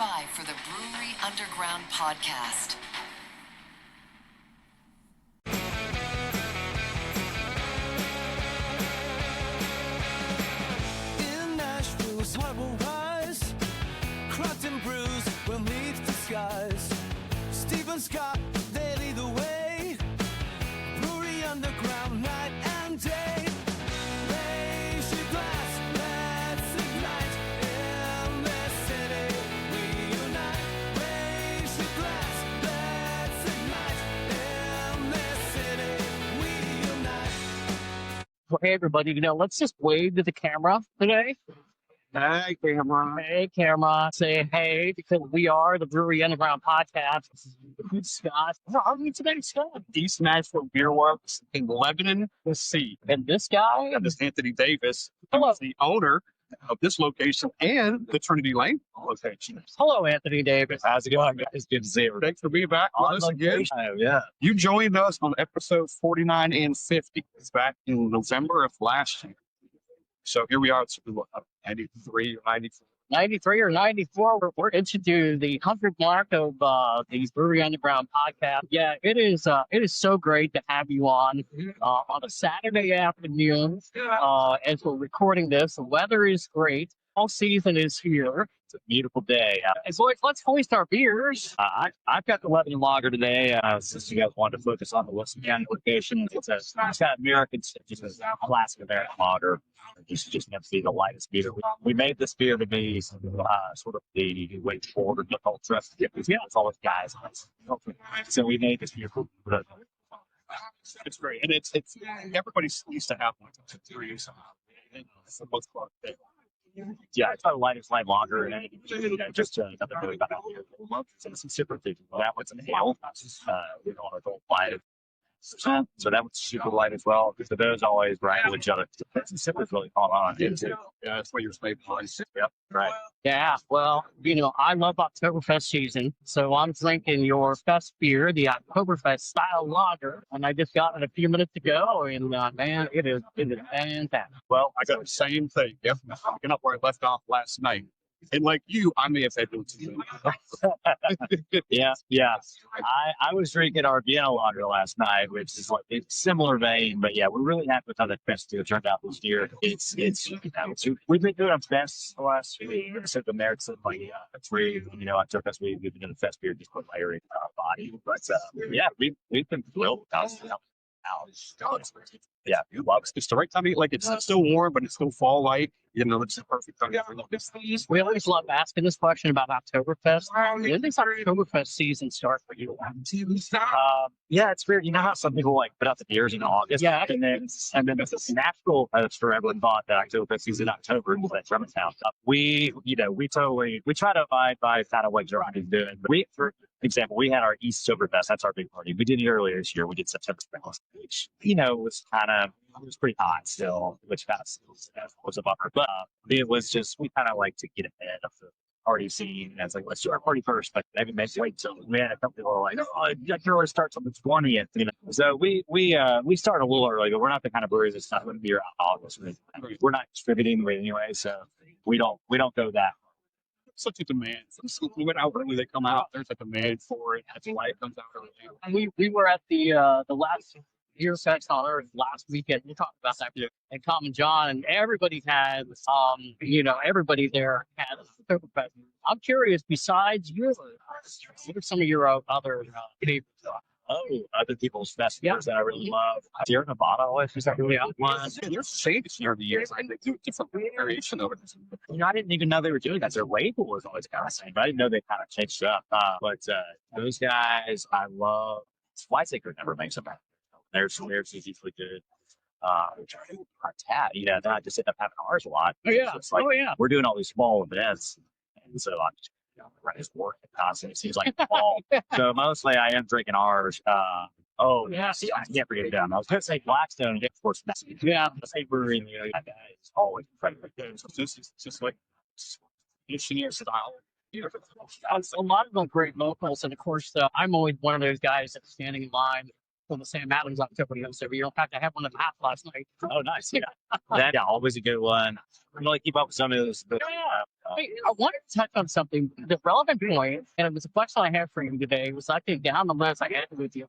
by for the Brewery Underground podcast. In Nashville's heart will rise, cracked and bruised will meet the skies. Stephen Scott, they lead the way, Brewery Underground night and day. Raise your glass, let's ignite in this city. We unite. Raise your glass, let's ignite in this city. We unite. Well, hey, everybody, let's just wave to the camera today. Hey, camera. Hey, camera. Say hey, because we are the Brewery Underground podcast. Who's Scott? Where are we today, Scott? East Nashville Beer Works in Lebanon, Tennessee. And this guy? And this is Anthony Davis, Hello. who's the owner of this location and the Trinity Lane location. Hello, Anthony Davis. How's it going, guys? Good to see you. Thanks for being back with us again. Yeah. You joined us on episode 49 and 50. It's back in November of last year. So here we are. It's 93 or 94. 93 or 94, we're into the 100th mark of the Brewery Underground podcast. Yeah, it is so great to have you on a Saturday afternoon as we're recording this. The weather is great. Fall season is here. It's a beautiful day. And boys, let's hoist our beers. I've got the Lebanon lager today. Since you guys wanted to focus on the Wilson County location, it's got American, just a classic American lager. Just meant to be the lightest beer. We made this beer to be sort of the way forward, the ultra. Yeah, it's all with guys. So we made this beer. It's great. And it's everybody used to have one. It's the most fun. Yeah, it's got the lightest light lager, and just nothing really about it. It's some super things. That one's an ale. On adult light. So that was super light as well. So those always rival each other. It's really caught on. Yeah, that's what you're made for. Yep, right. Yeah, well, I love Oktoberfest season, so I'm drinking your fest beer, the Oktoberfest style lager, and I just got it a few minutes ago, and man, it is fantastic. Well, I got the same thing. Yep. Picking up where I left off last night. And like you, I may have had to too. Yeah. I was drinking our Vienna lager last night, which is like it's similar vein, but yeah, we're really happy with how that festival turned out this year. We've been doing our best the last week. So the merits of like Oktoberfest, we've been doing the fest beer just put layering our body. But yeah, we've been thrilled with how yeah, It's the right time to eat. Like it's still warm, but it's still fall light. It's the perfect time. We always love asking this question about Oktoberfest. When does Oktoberfest season start for you? Yeah, it's weird. You know how some people like put out the beers in August, yeah, and then Nashville has forever thought that Oktoberfest season in October is like Germantown. We try to abide by kind of what Germany's doing. But for example, we had our Eastoberfest. That's our big party. We did it earlier this year. We did September, which it was pretty hot still, which kind of was a bummer. But it was just, we kind of like to get ahead of the party scene. And it's like, let's do our party first, but maybe wait till we had a couple people were like, I can already start on the 20th. So we start a little early, but we're not the kind of breweries that's not going to be around August. We're not distributing anyway, so we don't go that. Such a demand. We went out early, they come out. There's a demand for it. That's why it comes out early. We were at the last Beer Fest on Earth last weekend. We talked about that and Common John, and everybody had everybody there had Oktoberfest. I'm curious, besides yours, what are some of your other favorites? Other people's festivals that I really love. Sierra Nevada always was that really one. There's changes over the years. They do different variation over this. I didn't even know they were doing that. Their label was always kind of the same, but I didn't know they kind of changed it up. But those guys, I love. Weizsäcker never makes them. Theirs is usually good. Our tat, then I just end up having ours a lot. Oh yeah, so we're doing all these small events, and so I'm just running his work constantly. It seems like fall. So mostly I am drinking ours. See, I can't forget it down. I was going to say Blackstone, of course. Yeah, the same brewery, that guy is always incredibly good. So this is just like engineer style. A lot of them great locals, and of course, I'm always one of those guys that's standing in line for the Sam Adams Oktoberfest every year. In fact, I had one and a half last night. Oh, nice. Yeah, always a good one. I'm going to keep up with some of those. Hey, I wanted to touch on something, the relevant point, and it was a question I had for you today. Was I think down the list I had with you.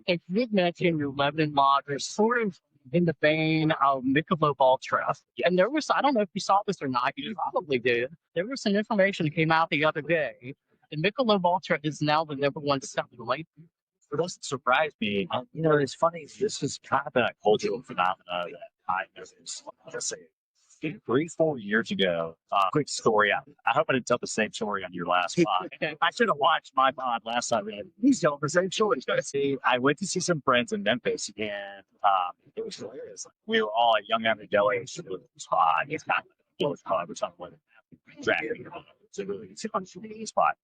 If you mentioned your Lebanon lager, sort of in the vein of Michelob Ultra, and there was, I don't know if you saw this or not, you probably did. There was some information that came out the other day. The Michelob Ultra is now the #1 selling light. It doesn't surprise me. It's funny. This is kind of a cultural phenomenon that I noticed. Let's say 3, 4 years ago. Quick story. I hope I didn't tell the same story on your last pod. I should have watched my pod last time. He's telling the same story. See, I went to see some friends in Memphis, and it was hilarious. We were all at Young Avenue Deli. Spot. It's not a close club or something like that. Traffic. It's a really spot.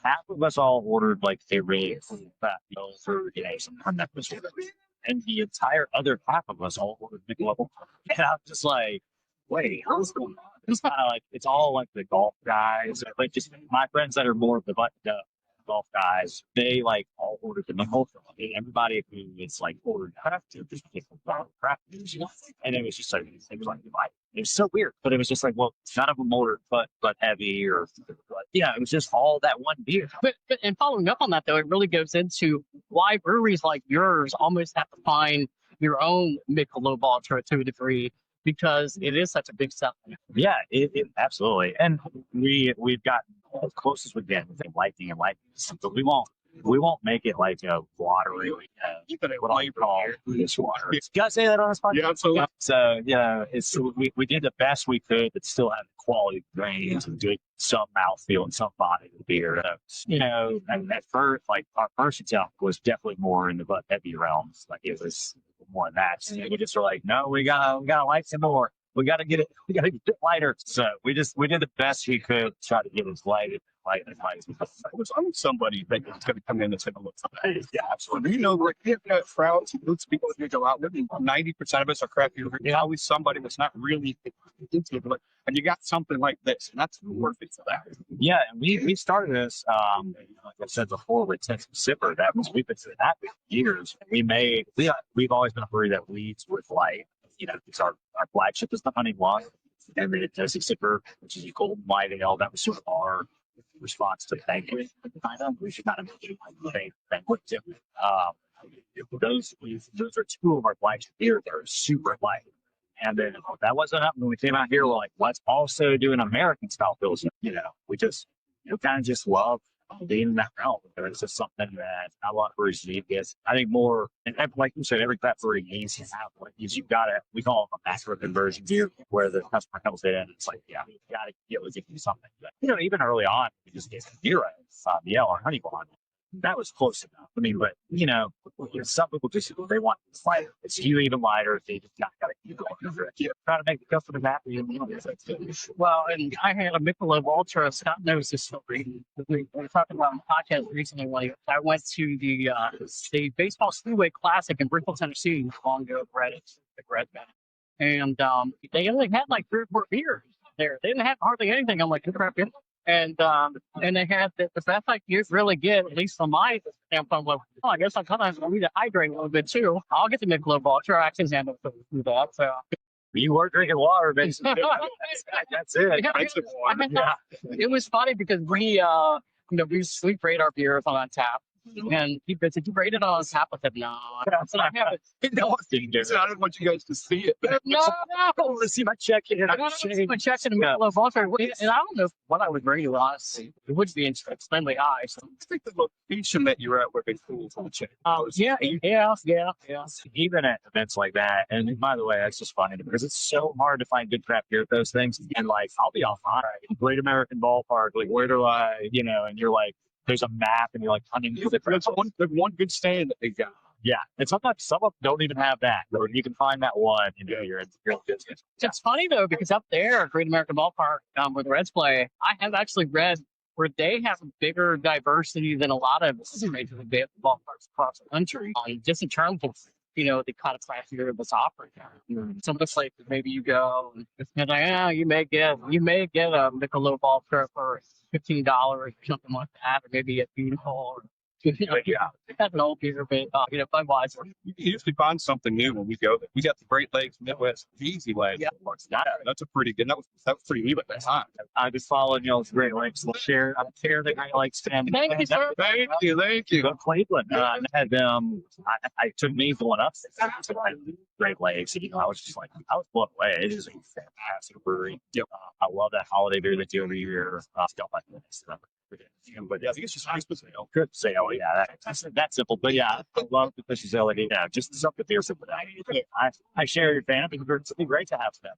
Half of us all ordered like a really fat meal for some Memphis, and the entire other half of us all ordered Michelob. And I'm just like, wait, what's going on? It's kind of like it's all like the golf guys, like just my friends that are more of the buttoned up golf guys. They like all ordered the Michelob. Everybody who is like ordered craft beer just picked craft beers, and it was just like it was like it was so weird, but it was just like, well, none of them ordered but heavy or it was just all that one beer. But and following up on that though, it really goes into why breweries like yours almost have to find your own Michelob Ultra to a degree, because it is such a big seller. Yeah, it absolutely. And we've gotten as close as we can with lightning, but we won't make it like watery. What I call this water. You guys say that on this podcast? Yeah, absolutely. So we did the best we could, but still have quality grains and good some mouthfeel and some body of the beer. And at first, like our first attempt was definitely more in the heavy realms. Like it was more than that. So we just were like, no, we gotta light some more. We gotta get it lighter. So we did the best we could to try to get it light as I'm somebody that is going to come in and say, look, yeah, absolutely. Like, crowds, groups of people that go out, 90% of us are craft beer. There's always somebody that's not really into it. And you got something like this, and that's worth it for that. Yeah, and we started this, like I said before, with Texas Sipper. We've been doing that for years. We've always been a brewery that leads with light. Because our flagship is the Honey One, and then Texas Sipper, which is a golden light ale. That was sort of our response to banquet. We should kind of do like banquet too. Those are two of our flagship beers that are super light. And then that wasn't up when we came out here. We're like, let's also do an American style pilsner. We just kind of just love being in that realm. It's just something that a lot of breweries need. Yes, I think more, and like you said, every craft brewery needs to have one. You've got to, we call them a macro conversion beer, where the customer comes in and it's like, yeah, you got to be able to give you something. But, even early on, we just gave beer at or honey blonde. That was close enough. I mean, but some people just they want lighter. It's even lighter. They just got to keep going for it. Trying to make the customer happy. Well, and I had a Michelob Ultra. Scott knows this story. We were talking about on the podcast recently. When I went to the Baseball Speedway Classic in Bristol, Tennessee, long ago, the Red Band, and they only had like 3 or 4 beers there. They didn't have hardly anything. I'm like, crap, beer. And they had the best I could really get, at least from my standpoint, was, I guess I kind of need to hydrate a little bit too. I'll get the Michelob Ultra. I can handle that. So you were drinking water, basically. That's it. Yeah. It was funny because we rate our beers on tap. And he said, "You rated on tap?" I said, "No." I said, "I haven't." I don't want you guys to see it. No. Let's see my check in. I got to see my checks in the Michelob Ultra, and I don't know what I would rate it, honestly. It would be extremely high. So. I think the location that you're at would be cool to check. Yeah. Even at events like that, and by the way, that's just funny because it's so hard to find good craft beer at those things. And like, I'll be off on Great American Ballpark. Like, where do I, and you're like, there's a map, and you're like hunting through the one good stand that they got. Yeah, and sometimes some of them don't even have that. Or you can find that one, you're in business. It's funny though because up there at Great American Ballpark, where the Reds play, I have actually read where they have a bigger diversity than a lot of major league ballparks across the country, just in terms of the kind of class beer that's offered. Some of the places maybe you go and like, you may get a Michelob Ultra for $15 or something like that, or maybe a Beautiful Yeah, that's an old beer, but Budweiser. You usually find something new when we go there. We got the Great Lakes Midwest Easy Way. Yeah. That's a pretty good. That was pretty new at that time. I just followed y'all's Great Lakes. I'm share the Great Lakes fan. Thank you, sir. Thank you. Go Cleveland. I had them. I took me going up to like Great Lakes. And, I was just like, I was blown away. It is a fantastic brewery. Yep. I love that holiday beer they do every year. Stuff like this. But yeah, I think it's just Christmas ale. Good sale, yeah. That's simple. But yeah, I love the fishy ale. Yeah, just something beer simple. I share your fan. It'd be great to have them.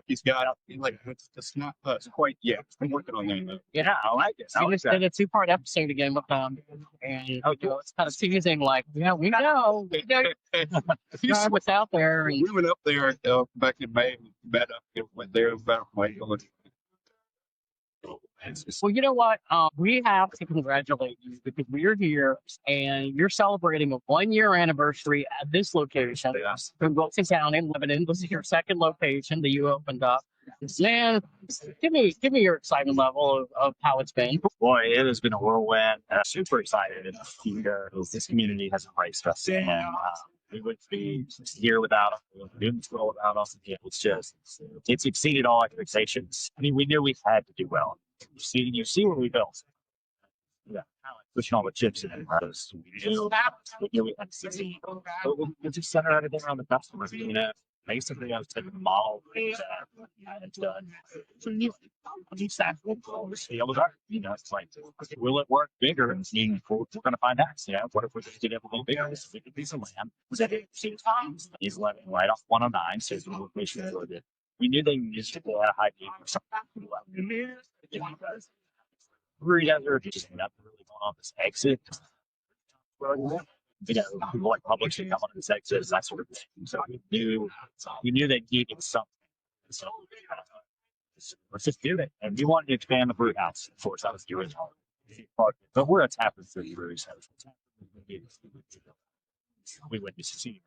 He's got like it's not quite yet. I'm working on that. Yeah, I like it. We just did a 2-part episode again with them, and it's kind of teasing like, yeah, we know what's out there. And We went up there back in May. Met up. Went there about May. well, you know what? We have to congratulate you because we're here and you're celebrating a 1-year anniversary at this location in Wilson County, Lebanon. This is your second location that you opened up. Man, give me your excitement level of how it's been. Boy, it has been a whirlwind. Super excited. This community has embraced us, and we would be here without them. We wouldn't do this world without us. It's exceeded all expectations. I mean, we knew we had to do well. You see what we built. Yeah, pushing all the chips in. We knew we had to succeed. We just center everything around the customer. Basically, I was taking the model that I had done. So you staff scales are. It's like, will it work bigger? And we're going to find out. What if we just did it a little bigger? We could be some land. Was that 16 times? He's letting right off 109. So we knew they needed to go at a high peak or something. Because brewery desert, just nothing really going on this exit. People like Publix should come on this exit, that sort of thing. So we knew they needed something. So let's just do it. And we wanted to expand the brew house. Of course, that was the original part. But we're a taproom for the brewery, so we wouldn't succeed.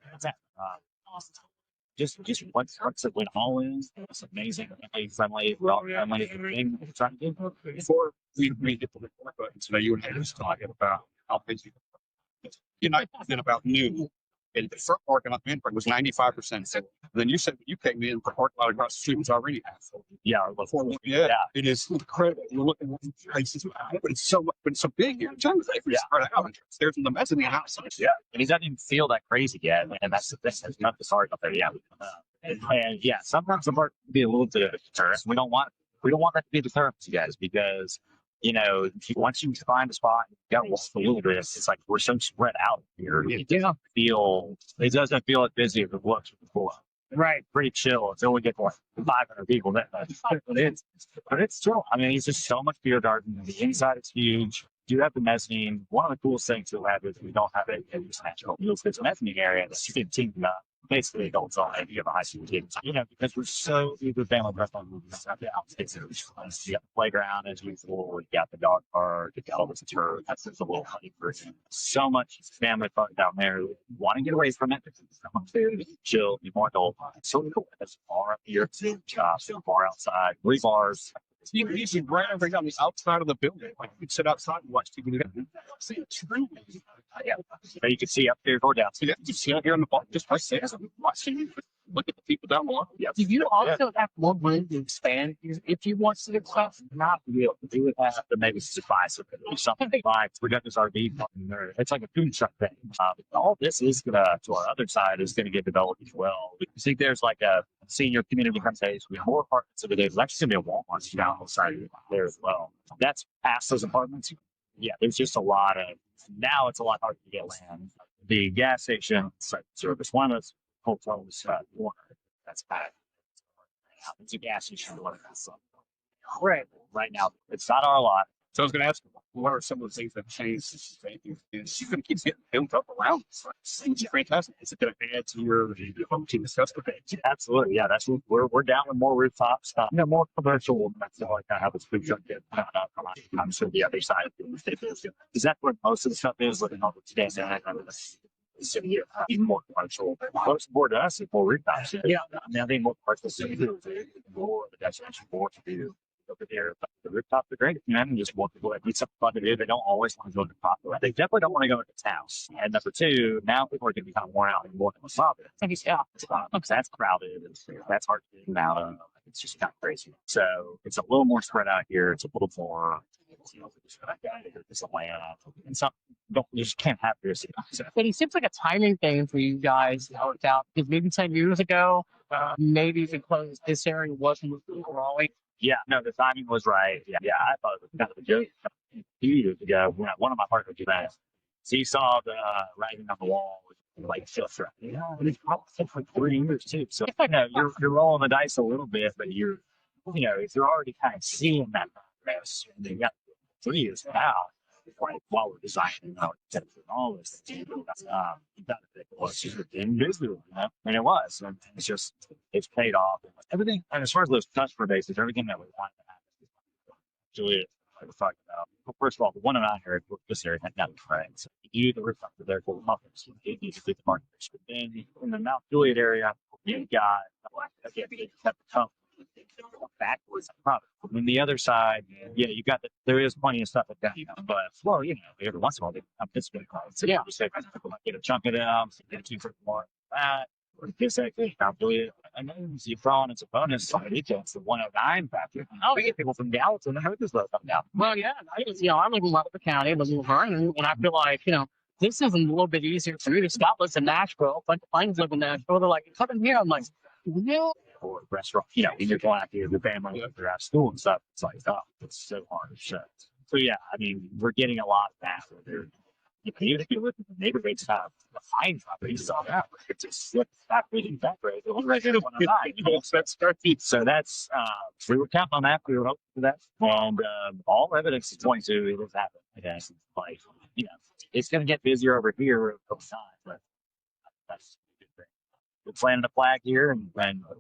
Just once it went all in, it's amazing. Friendly, friendly thing we're trying to do. Before we hit the record button today, you and I was talking about how busy. Then about noon, and the front parking lot was 95% full. Then you said you came in, the parking lot across the street was already half full. Yeah, It is incredible. You're looking at the places, but it's so big here. Spread out. There's the mezzanine house. Yeah, and he doesn't even feel that crazy yet, and that's the thing. There's nothing hard up there yet. And yeah, sometimes the part can be a little bit deterrent. We don't want that to be a deterrent to you guys because. Once you find a spot, you got to walk a little bit. It's like we're so spread out here. It doesn't feel as busy as it was before. Right. Pretty chill. It's only get like 500 people. But it's true. I mean, it's just so much beer garden. The inside is huge. You have the mezzanine. One of the coolest things we have is we don't have it in this Nashville. It's a mezzanine area that's 15 basically adults only if you have a high school kid. Because we're so the family restaurant movies. You got the playground as usual, you got the dog park, you got all this turf, that's just a little funny version. So much family fun down there. Want to get away from it. Chill, be more adult. So cool. There's a bar up here, bar outside, 3 bars. You can right over on the outside of the building. Like you could sit outside and watch TV. See a tree. Yeah. You can see up there or down. So you see out here on the bar, just right there. Watching. Look at the people down below. Yeah. Do you also have more room to expand if you want to stuff? Not real. We would have to maybe buy something like Redundant RV. It's like a food truck thing. All this is gonna to our other side is gonna get developed as well. We think there's like a senior community conversation. We have more apartments over there. There's actually gonna be a Walmart down the side there as well. That's past those apartments. Yeah, there's just a lot of now. It's a lot harder to get land. The gas station service, one of those hotels, that's bad. It's a gas station. Right now, it's not our lot. So I was going to ask, what are some of the things that changed? Is she going to keep getting built up around? It's fantastic. Is it going to add to your home team customer base? Absolutely, yeah. That's we're down with more rooftops, more commercial. That's all I kind of have this food truck get. I'm sure the other side because that's where most of the stuff is. Looking over today, even more commercial. Most more to us, more rooftops. Yeah, I mean, I think more parts of the city, more the destination, more to do. over there. But the rooftops are great. You know, and just want people that need something fun to do. They don't always want to go to the top. They definitely don't want to go into town. And number two, now people are going to be kind of worn out and more than what's up. Yeah, because that's crowded and that's hard to get out of. It's just kind of crazy. So it's a little more spread out here. It's a little more, it's a land and something you just can't have here. So. But it seems like a timing thing for you guys to work out. Because maybe 10 years ago, maybe if it closed, this area wasn't growing. Yeah, no, the timing was right. Yeah, I thought it was kind of a joke a few years ago. One of my partners did that. So you saw the writing on the wall. Like it's like 3 years too. So you're rolling the dice a little bit, but if you're already kind of seeing that progress, and you got 3 years now, like while we're designing all this, you got to think, well, it's just invisible, and it was, and it's paid off. Everything, and as far as those customer bases, everything that we want to have, actually, like we're talking about. Well, first of all, the one around here, this area had nothing, right? So you the rooftop are there for muffins. You need to do the market. But then in the Mount Juliet area, you got backwards. On the other side, you got there is plenty of stuff like that. But well, every once in a while they come this way. So people might get a chunk of them, get a 2 for more that. This actually Mount Juliet. I know you throw on its a bonus on it's the 109 factor. Oh, we get people from Gallatin. How does that come down? Well, yeah, I live in Lebanon County, live in Vernon, and I feel like, this is a little bit easier for me. Scott lives in Nashville, but friends live in Nashville. They're like, come in here. I'm like, no. Or restaurant, when you're going out here, your family, they're out of school and stuff. It's like, it's so hard. So yeah, I mean, we're getting a lot of that. Even if you look at the neighborhoods, the fine properties, it's a slip back reading back rate. So that's, we were counting on that. We were hoping for that. And all evidence is pointing to it has happened. I guess. Like, it's going to get busier over here over time, but that's a good thing. We're planting a flag here and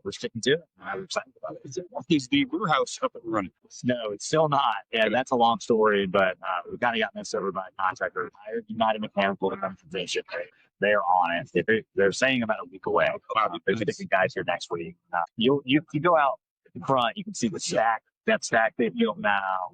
we're sticking to it. I'm excited about it. Is the brew house up and running? No, it's still not. Yeah, that's a long story, but we kind of got messed over by a contractor. Hired United Mechanical to come from this ship. They're on it. They're saying about a week away. There's different guys here next week. You go out in front, you can see the stack. That stack they built now.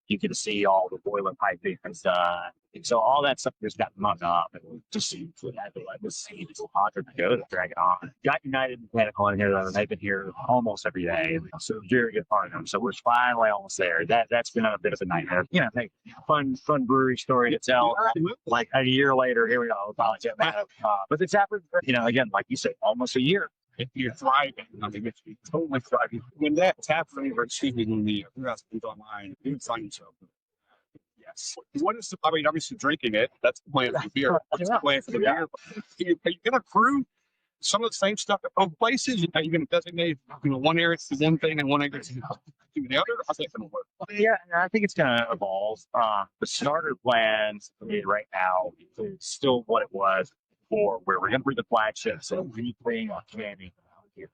You can see all the boiler piping and done. So all that stuff just got hung up, and just had to let this see the contractor go to drag it on. Got United Mechanical in here though, and they've been here almost every day. So very good partner. So we're finally almost there. That's been a bit of a nightmare. Fun brewery story to tell. Like a year later, here we go. But the taproom, again, like you said, almost a year. If you're thriving, it's totally thriving. When that tap room or achieving the restaurant online, you find yourself. Yes. What is obviously drinking it, that's the plan for the beer. What's the plan for the beer? Are you going to prove some of the same stuff at both places? Are you going to designate, one area to one thing and one area to the other? How's that going to work? Yeah, I think it's going to evolve. The starter plans right now is still what it was before, where we're going to bring the flagships and rebring on candy.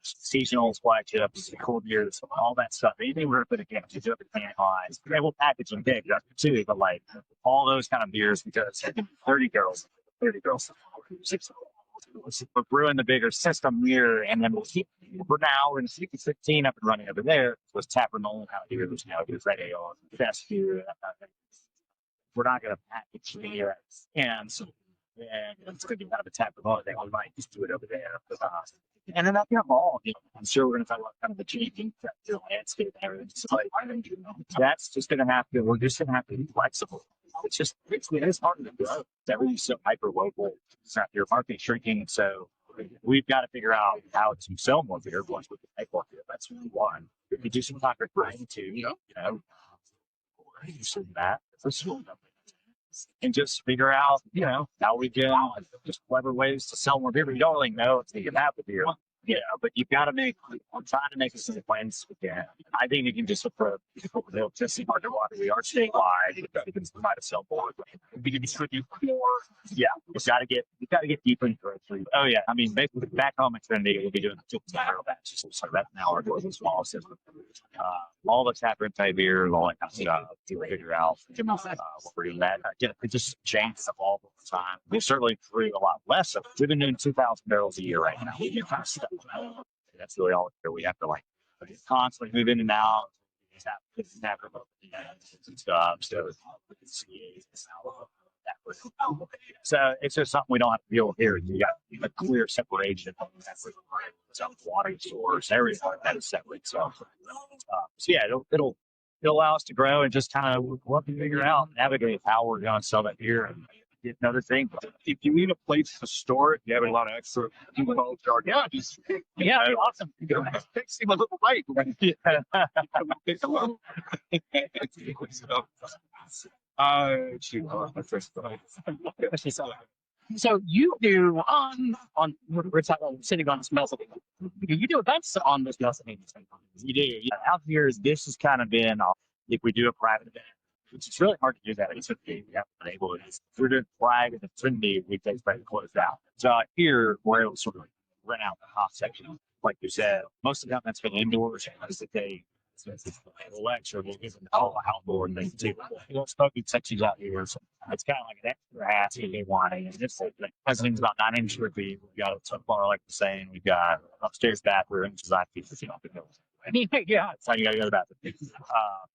Seasonal flagships, cold beers, all that stuff. Anything we're going to put again to do it lines. And we'll package them big too, but like all those kind of beers because 30 girls, 6. We're brewing the bigger system here, and then we'll keep. For now, we're going to keep the 16 up and running over there. Was Tapper Nolan kind of beer, which now is Red Ale, best beer. We're not going to package the beer and so. And it's going to be kind of a Tapper Nolan thing. We might just do it over there. And then that's going to evolve. I'm sure we're going to talk about kind of the changing landscape and everything. So that's just going to have to. We're just going to have to be flexible. It's hard to grow. Everything's so hyper local. Your market's shrinking, so we've got to figure out how to sell more beer once we can make more beer. That's one. If we do some concrete brewing too, some of that for sure. And just figure out, how we can just clever ways to sell more beer. But you don't really know if you can have the beer. But you've got to I'm trying to make some plans. I think you can just approach the testing market water. We are statewide. You can try to sell more. We can distribute more. Yeah, you've got to get deeper into it. Oh yeah, I mean, basically back home at Trinity, we'll be doing barrel batches. So that's now our small system. All the tap room type beer, all that kind of stuff to figure out what we're doing. That it just changes evolve over time. We certainly brew a lot less of. We've been doing 2,000 barrels a year right now. That's really all we have to constantly move in and out. it's never and stuff. So it's just something we don't have to deal with here. You got a clear separation of some water source, everything like that is separate. So yeah, it'll allow us to grow and just kind of work and figure out, navigate how we're going to sell that beer and get another thing. If you need a place to store it, you have a lot of extra jar. Yeah, just Yeah, awesome. fix him a little light. So you do we're talking sitting on this mezzanine. You do events on this mezzanine. You do. Yeah. Out here, this has kind of been, if we do a private event, which is really hard to do that. It's okay. We haven't been able to. If we're doing flag and the Trinity, we take very closed out. So here, we're able to sort of rent out the hot section. Like you said, most of the events been indoors as the day. So it's a lecture, we'll give them all outdoor and they too. We don't smoking sections out here. So it's kind of like an extra ass if they want it. And it's like Mezzanine's about 9 square feet. We've got a tub bar, like the saying. We've got upstairs bathroom, which is like Yeah. So you got to go to the bathroom.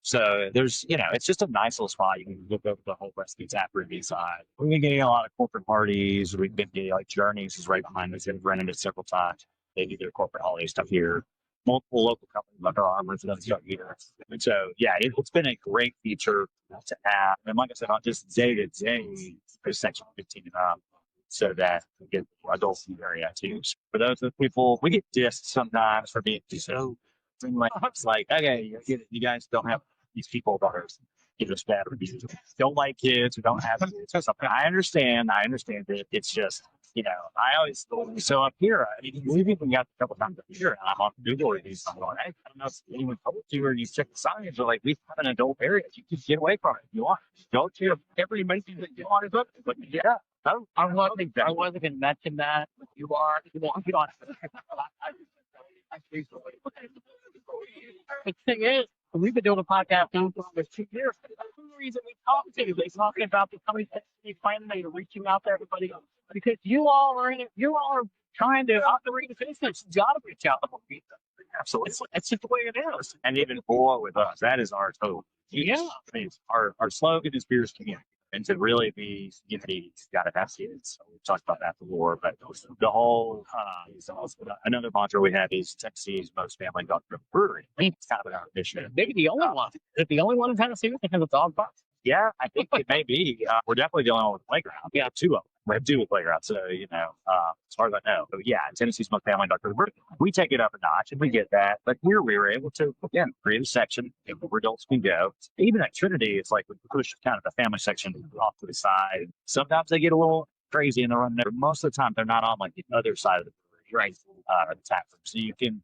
So there's, it's just a nice little spot. You can look over the whole rest of the tap room inside. We've been getting a lot of corporate parties. We've been getting like Journeys is right behind us. They've rented it several times. They do their corporate holiday stuff here. Multiple local companies like our Armors and stuff here. And so, yeah, it's been a great feature to have. And like I said, on just day to day, there's section 15 and up, so that we get adults in the area too. So for those people, we get dissed sometimes for being so. It's like, okay, you guys don't have these people that are give us bad reviews. Don't like kids or don't have kids or something. I understand that it's just. I always so up here. We've even got a couple times up here, and I'm on Google reviews. I'm going, hey, I don't know if anyone told you or you check the signs. Or like, we have an adult area. You can get away from it if you want. Go to every mention that you want is up. But yeah, I wasn't going to mention that. You are. The thing is, we've been doing a podcast now for almost 2 years. That's the reason we talked to you. They're talking about becoming finally reaching out to everybody because you all are trying to operate a business. You got to reach out to people. Absolutely. That's just the way it is. And even more with us, that is our total. Yeah. I mean, our slogan is beers community. And to really be unity, you've got to have kids. So we've talked about that before, but the whole, another mantra we have is Tennessee's most family dog-driven brewery. It's kind of our mission. Maybe the only one. Is the only one in Tennessee that has a dog park? Yeah, I think it may be. We're definitely the only one with a playground. We have 2 of them. We have 2 with playgrounds. So, as far as I know. But yeah, Tennessee's most family dog-driven brewery. We take it up a notch and we get that. But here we were able to, again, create a section where adults can go. Even at Trinity, it's like we push kind of the family section off to the side. Sometimes they get a little crazy and they're on there. Most of the time, they're not on like the other side of the brewery, right? The tap room. So you can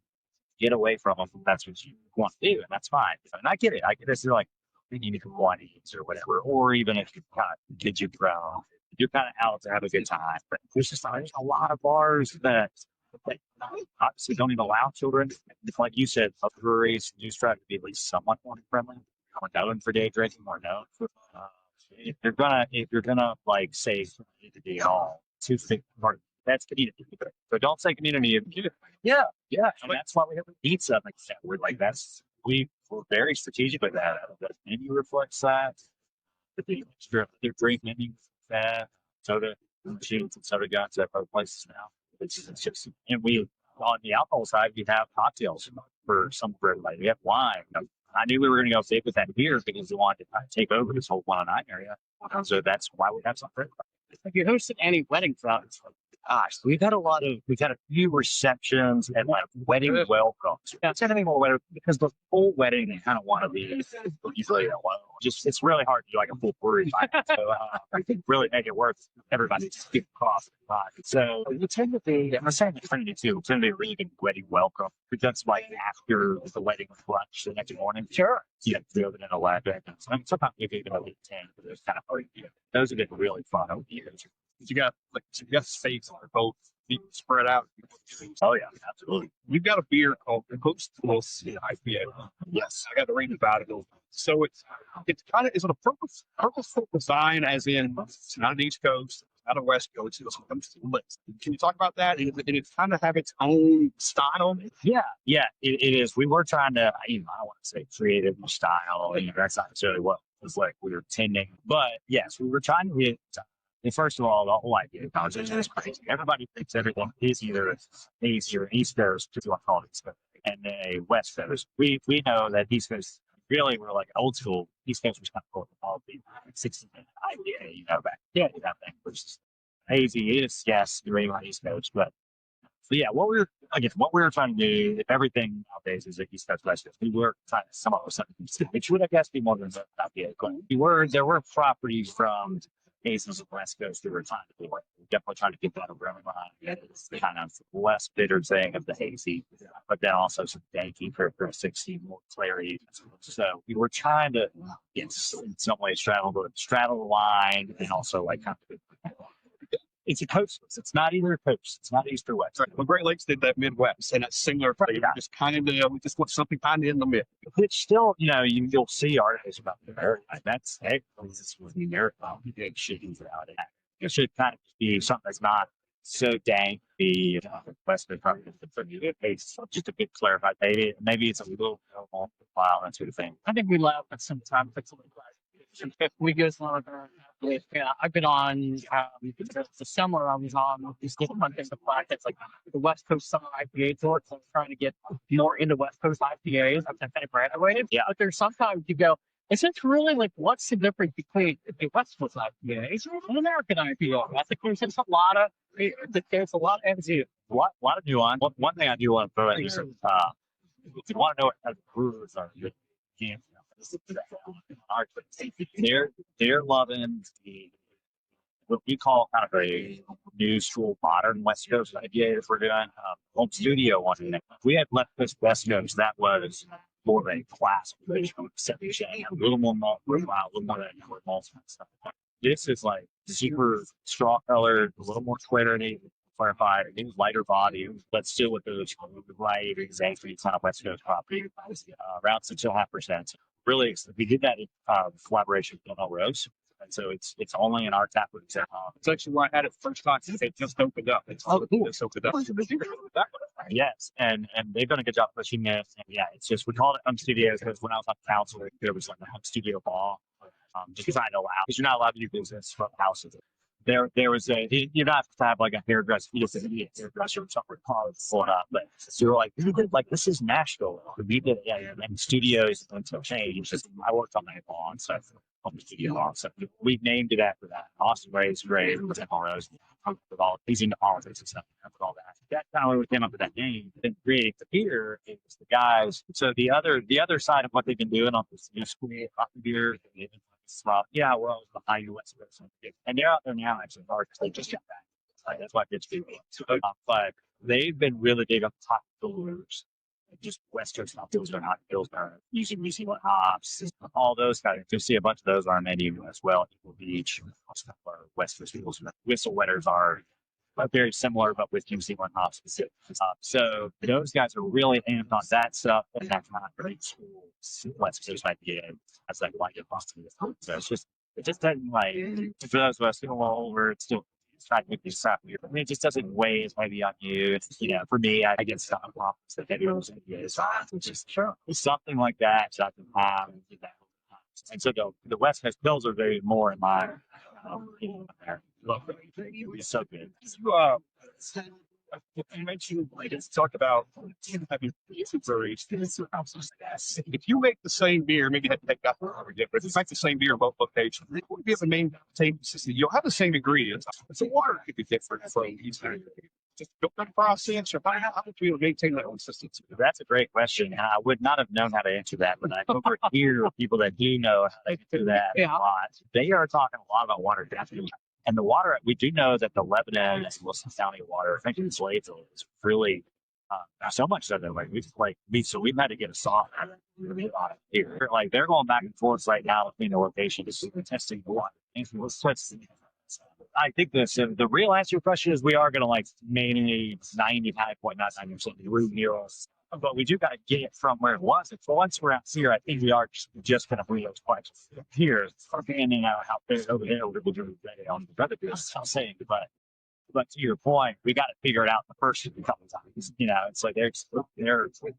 get away from them if that's what you want to do, and that's fine. And I get it. They're like, you need to want to or whatever, or even if you kind of kids you've grown, you're kind of out to have a good time. But there's a lot of bars that obviously don't even allow children. Like you said, breweries do try to be at least somewhat friendly. We're known for day drinking, we're known for if you're gonna like say community at all, too big part. That's community. So don't say community. Yeah. And that's why we have pizza like that. We're like we're very strategic with that. The menu reflects that. Their drink menu, soda machines and soda guns at other places now. It's just, and we on the alcohol side, we have cocktails for everybody. We have wine. I knew we were going to go big with that beer because we wanted to take over this whole 109 area. So that's why we have something for everybody. Have you hosted any weddings out? Gosh, we've had a few receptions and like wedding welcomes. It's anything more wedding because the full wedding they kind of want to be usually it's really hard to do like a full brewery. So I think really make it worth everybody to get across. So we tend to be, I'm saying the Trinity too, we tend to be a really good wedding welcome. We've done some like after the wedding lunch the next morning. Sure. You have to do it in 11. Sometimes we do it at 10, but those kind of those have been really fun over the years. You got space for both people spread out. Oh yeah, absolutely. We've got a beer called the Coast IPA. Yes, I got to read about it. So it's kind of a purposeful design, as in it's not an East Coast. out of West Coast. Can you talk about that? And it kind of have its own style. Yeah, it is. We were trying to, I don't want to say creative style. That's not necessarily what it was like we were tending. But yes, we were trying to get. And first of all, the whole idea of conversation is crazy. Everybody thinks everything is either East or East Coast, if you want to call it East Coast, and then a West Coast. We know that East Coast really we're like old school. East Coast was kind of cool. All the 60-minute idea, back then that thing was hazy. Is yes, you're right on East Coast, but yeah, what we were trying to do, if everything nowadays is East Coast, West Coast, we were trying to some of something, which would I guess be more than that idea. There were properties from East and West Coast we were trying to do. Definitely trying to get that over everyone. It's kind of less bitter thing of the hazy, but then also some danky characteristics, more clarity. So we were trying to, in some ways, straddle the line, and also like kind of. It's a coast. It's not either a coast. It's not East or West. Right. Well, Great Lakes did that Midwest, and it's similar. Yeah. Just kind of, we just want something kind of in the middle. Which still, you'll see articles about the America. That's this is what the America should be about it. It should kind of be something that's not so dank. The West Coast probably it's just a bit clarified. Maybe it's a little more profile, that sort of thing. I think we laugh at some time. We go some I've been on the summer I was on these different things of it's like the West Coast Summer IPA tour. So I'm trying to get more into West Coast IPAs. I've kind of graduated. Yeah. But there's sometimes you go, is it really like what's the difference between the West Coast IPAs and American IPA? I think there's a lot of MG. A lot of nuance. One thing I do want to throw in is if you want to know what brewers are good, they're loving what we call kind of a new school modern West Coast IPA that we're doing. Home studio one. We had West Coast. That was more of a class section, a little more malt profile, a little more that malt stuff. This is like super straw colored, a little more clarity, clarified, lighter body, but still with those light, exactly kind of West Coast property, around 6.5%. Really, we did that in collaboration with Bill Rose. And so it's only in our tap room. It's actually where I had it first time. They just opened up. It's just opened up. Yes, and they've done a good job pushing it. And yeah, it's just we called it home studio because when I was on council, there was like a home studio ball, just trying to allow because you're not allowed to do business from houses. There was you're not to have like a hairdresser, you just need a hairdresser or something pull it up. But so we're like, we did like this is Nashville. We did and studios and some change. I worked on that lawn, so on the studio lawn. So we named it after that. Austin Ray's great with Rose, with all he's into politics and stuff, with all that. That's kind of where we came up with that name. Then creating the beer, it was the guys. So the other side of what they've been doing on this new school beer. Yeah, we're always behind the West Coast. And they're out there now, actually. They just got back. That's why it's good. But they've been really big on top fillers. Just West Coast hop fillers are hot fills. Using hops, all those guys. You'll see a bunch of those on our menu as well. Eagle Beach, West Coast fills. Whistle wetters are very similar, but with New Zealand hops specific. So those guys are really amped on that stuff, and that's not very cool. West Coast IPA. That's like it Boston. So it just doesn't like for those of us who are older, it's still trying to make this stuff weird. I mean, it just doesn't weigh as maybe on you. For me, I get stuff off the videos and it's just something like that. So I can have and so the West Coast bills are very more in line. It's so good. You mentioned, let's talk about having breweries. If you make the same beer, maybe you have to take that over again, but if you make the same beer in both locations, it wouldn't be the main same system. You'll have the same ingredients. But the water could be different from each other. Just built that process, or how would you maintain that consistency? That's a great question. I would not have known how to answer that, but I over hear people that do know how to do that a lot. They are talking a lot about water density. And the water, we do know that the Lebanon and Wilson County water, I think it's Lateville, is really so much so that we've had to get a soft here. Like they're going back and forth right now between the locations testing the water. I think the real answer to your question is we are going to mainly 99.99% root meals. but we do got to get it from where it was. And so once we're out here, I think we are just going to bring those pipes here, finding out how big over there we're doing on the other business. I'm saying, but to your point, we got to figure it out the first couple of times. You know, it's like they're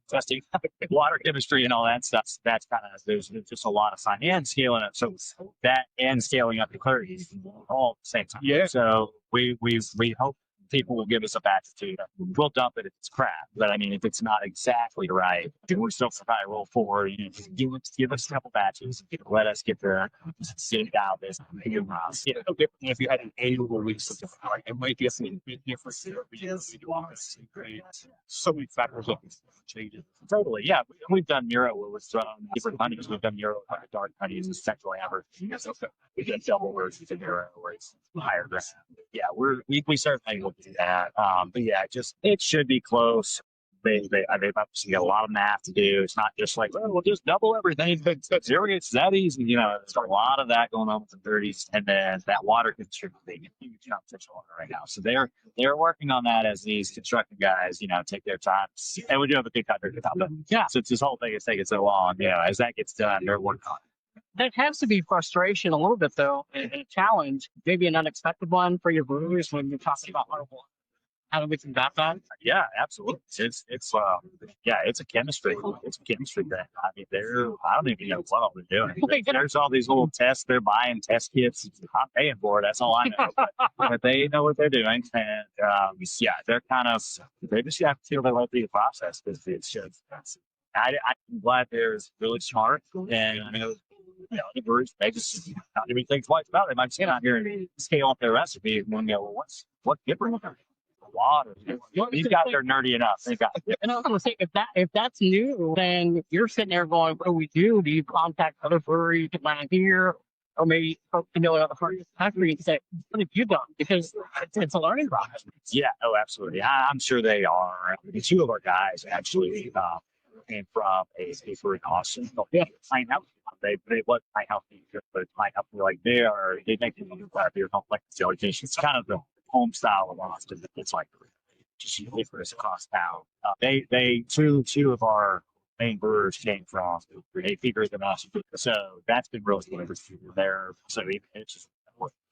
testing water chemistry and all that stuff. That's kind of there's just a lot of science and scaling up. So that and scaling up the clarity all at the same time. Yeah. So we hope people will give us a batch or two. We'll dump it if it's crap, but I mean, if it's not exactly right, we're still probably roll forward. You know, give us a couple batches. Let us get there, sit down this. Yeah, no different than if you had an annual release of different, like it might be a bit different. So many factors that change it. Totally, yeah. We've done Miro with different honeys. We've done Miro dark honeys, essentially average. We've done double versions of Miro where it's higher ground. Yeah, we certainly will do that. But yeah, it should be close. They've obviously got a lot of math to do. It's not just like, well, we'll just double everything. But zero gets that easy. You know, there's a lot of that going on with the 30s. And then that water construction thing, huge competition on it right now. So they're working on that as these construction guys, you know, take their time. And we do have a big contract with them. Yeah. So it's this whole thing is taking so long. You know, as that gets done, they're working on it. That has to be frustration a little bit, though, and a challenge, maybe an unexpected one for your brewers when you're talking about how do we combat that? Yeah, absolutely. It's a chemistry. It's a chemistry thing. I mean, I don't even know what all they're doing. There's all these little tests. They're buying test kits. I'm paying for it. That's all I know. But they know what they're doing, and they're kind of they just have to feel they won't be a process. It's just I'm glad they're really smart, and I know. You know, the brewers, they just not even think twice about it. They might sit out here and scale up their recipe and go, well, what's different? Water. These guys are nerdy enough. They got. And I was going to say, if that's new, then you're sitting there going, "What do we do? Do you contact other breweries around here, or maybe other parts of the country and say, what have you done?" Because it's a learning process. Yeah. Oh, absolutely. I'm sure they are. Two of our guys actually came from a brewery in Austin. Yeah. Pine House. They what Pine House, but Pine House, like they make beer called like jellyfish. It's kind of the home style of Austin. It's like just different across town. Two of our main brewers came from a bigger than us, so that's been really good there. So it's just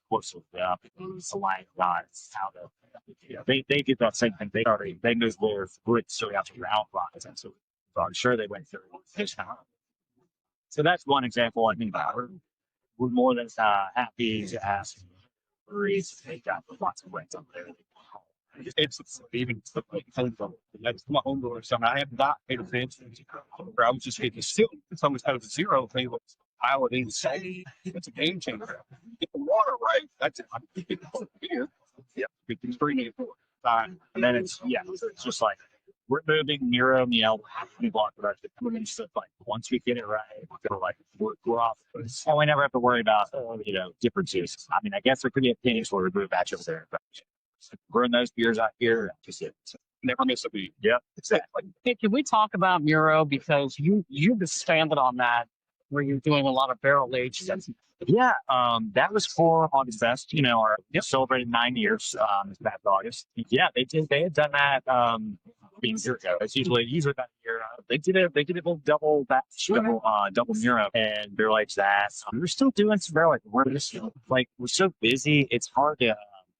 close with align lines. How to they did that same thing. They moved their bricks so out to ground lines, and so I'm sure they went through this time. So that's one example. I mean, we're more than happy to ask breweries. They got lots of ways up there. It's even like that's my home brewer. So I have not paid attention. I was just getting still. It's almost out of zero. They was iodine say it's a game changer. Get the water right. That's it. I'm keeping the beer. Yep. Good things for you. And then it's just like we're moving Miro and Yelp block production. Stuff like once we get it right, we're off. And we never have to worry about differences. I mean, I guess there could be a case where we move batch over there, but brewing those beers out here, just never miss a beat. Yeah, exactly. Hey, can we talk about Miro, because you've expanded on that, where you're doing a lot of barrel aged? Yeah, that was for August Fest. Our celebrated 9 years this past August. Yeah, they had done that a year ago. It's usually about a year. They did a little double batch, double Miro and barrel aged that. We're still doing some barrel aged. We're so busy. It's hard to.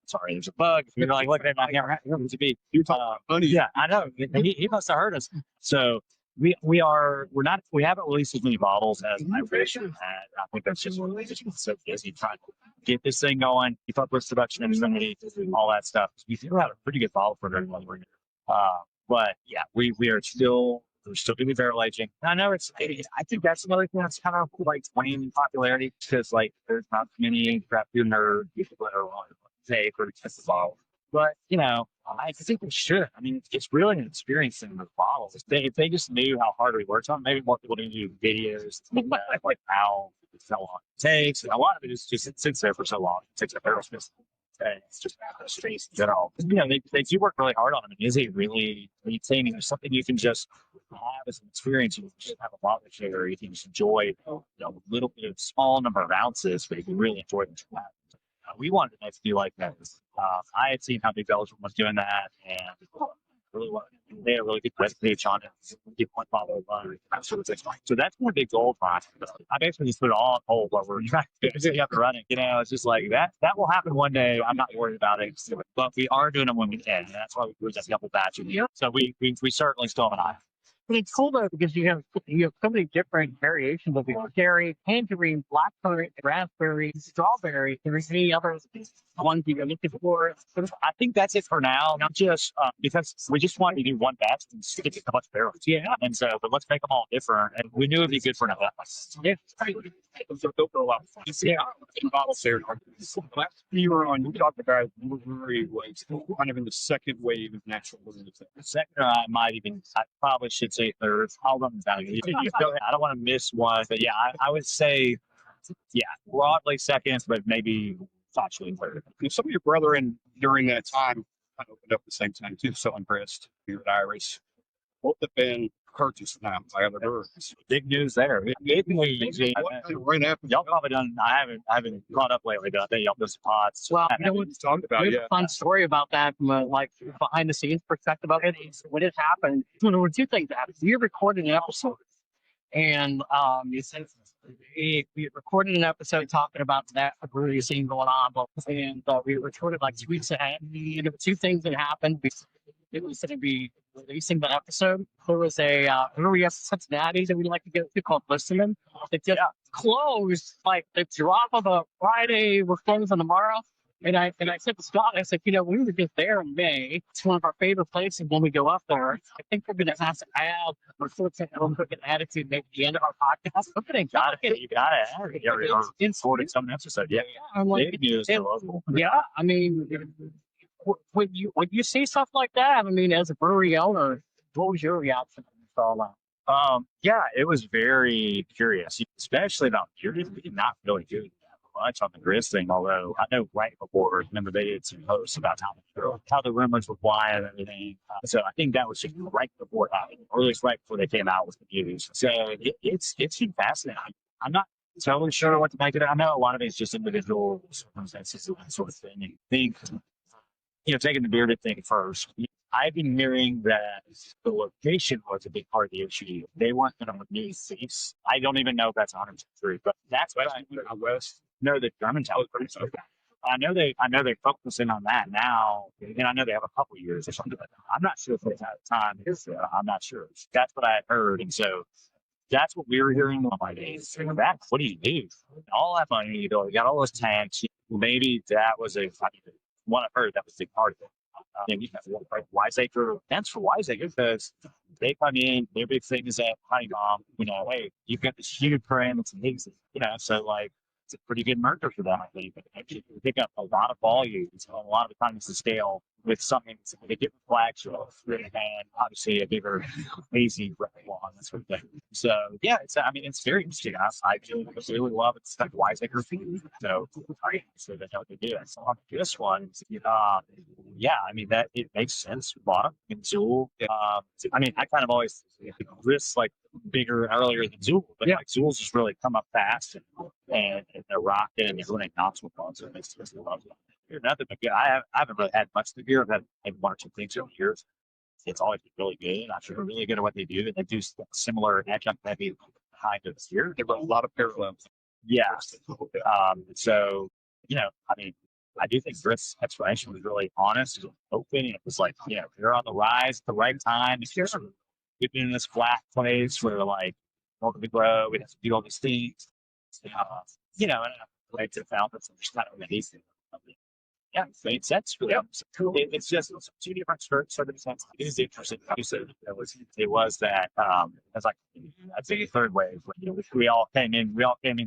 Sorry, there's a bug. You're like looking at my camera. To be. Yeah, I know. He must have heard us. So. We haven't released as many bottles as I wish. And I think that's just so busy trying to get this thing going, keep up with production and all that stuff. We feel we have a pretty good bottle for everyone. But yeah, we're still doing barrel aging. I know I think that's another thing that's kind of like waning popularity, because like there's not many craft beer nerd people that are on take or test the bottle. But, I think we should. I mean, it's really an experience in the bottles. If they just knew how hard we worked on, maybe more people need to do videos, like how long it takes. And a lot of it is just, it sits there for so long. It takes a barrel space. And it's just space in general. They do work really hard on them. Is it really maintaining? There's something you can just have as an experience. You can just have a bottle of sugar. You can just enjoy a little bit of small number of ounces, but you can really enjoy the we wanted it to be like that. I had seen how Big Belgium was doing that, and really well. They had a really good presentation on it. Keep one bottle of wine. So that's one big goal for us. I basically just put it all on hold while we're trying to get up and running. You know, it's just like that will happen one day. I'm not worried about it. But we are doing them when we can. And that's why we do just a couple batches. So we certainly still have an eye. But it's cool though because you have so many different variations of it. Cherry, tangerine, blackberry, raspberry, strawberry. There's any other ones you're looking for? I think that's it for now. Not just because we just wanted to do one batch and stick it to a bunch of barrels. Yeah. And so, but let's make them all different. And we knew it'd be good for another. Yeah. So they'll go out. Yeah. Bottles there. Last you were on, you talked about brewery was kind of in the second wave of natural brews. Second, I probably should say third. I'll run down. I don't want to miss one, but yeah, I would say, yeah, broadly second, but maybe actually third. Some of your brethren during that time kind of opened up at the same time too, selling Crest, here at Iris. Both have been purchased now by other breweries. Big news there. Right after Y'all probably done. I haven't caught up lately, but I think y'all done some pods. Well, you know what he's talking about, There's yeah. a fun story about that from a behind the scenes perspective of it. When it happened, there were two things that happened. We recorded an episode, and we recorded an episode talking about that brewery scene going on, and we recorded like 2 weeks ahead. And there were two things that happened. It was going to be releasing the episode. There was a brewery up in Cincinnati that we like to go to called Listening. It just closed like the drop of a Friday. We're closing tomorrow. And I said to Scott, I said, we were just there in May. It's one of our favorite places when we go up there. I think we're going to have to add or sort of put an attitude maybe at the end of our podcast. You got it. It's 40 some episode. Yeah. I'm like, big news. yeah. I mean, when you see stuff like that, I mean, as a brewery owner, what was your reaction to all that? Yeah, it was very curious, especially about beer. Not really doing that much on the grist thing, although I know right before, remember they did some posts about how the rumors were flying and everything. So I think that was just right before it happened, or at least right before they came out with the news. So it's been fascinating. I'm not totally sure what to make of it. I know a lot of it's just individual circumstances and that sort of thing. And think, taking the bearded thing first. I've been hearing that the location was a big part of the issue. They weren't going to need seats. I don't even know if that's 100% true, but that's what I know that Germantown. I know they're focusing on that now, and I know they have a couple years or something like that. I'm not sure if it's out of time. I'm not sure. That's what I had heard, and so that's what we were hearing on my days. What do you do? All that money, you got all those tanks. Maybe that was what I've heard, that was a big part of it. Wiseacre, thanks for Wiseacre, because they come in, their big thing is that honey bomb, hey, you've got this huge brand that's amazing, so like it's a pretty good merger for them, I think. But actually you pick up a lot of volume, so a lot of the time it's the scale with something that's a different flagship and obviously a bigger lazy repertoire and that sort of thing. So yeah, it's very interesting. I really love it. It's like Wiseacre feed. So they know what they do. So on this one, that it makes sense. Bottom and Zool. I kind of always risk like bigger earlier than Zool, but like Zool's just really come up fast and they're rocking and they're running knoxville so it makes sense. Nothing but good. I haven't really had much of the beer. I've had maybe one or two things over the years. It's always been really good. I'm sure they're really good at what they do. And they do similar adjunct heavy kind of beer. There were a lot of parallels. Yeah. I do think Griff's explanation was really honest, open, and it was like, you're on the rise at the right time. If you're getting in this flat place where like welcome to grow, we have to do all these things. And I relate to the founders and just kind of amazing. Yeah, it made sense. Yeah. It's just two different circumstances. It is interesting. You said it was that it's like I'd say third wave. We all came in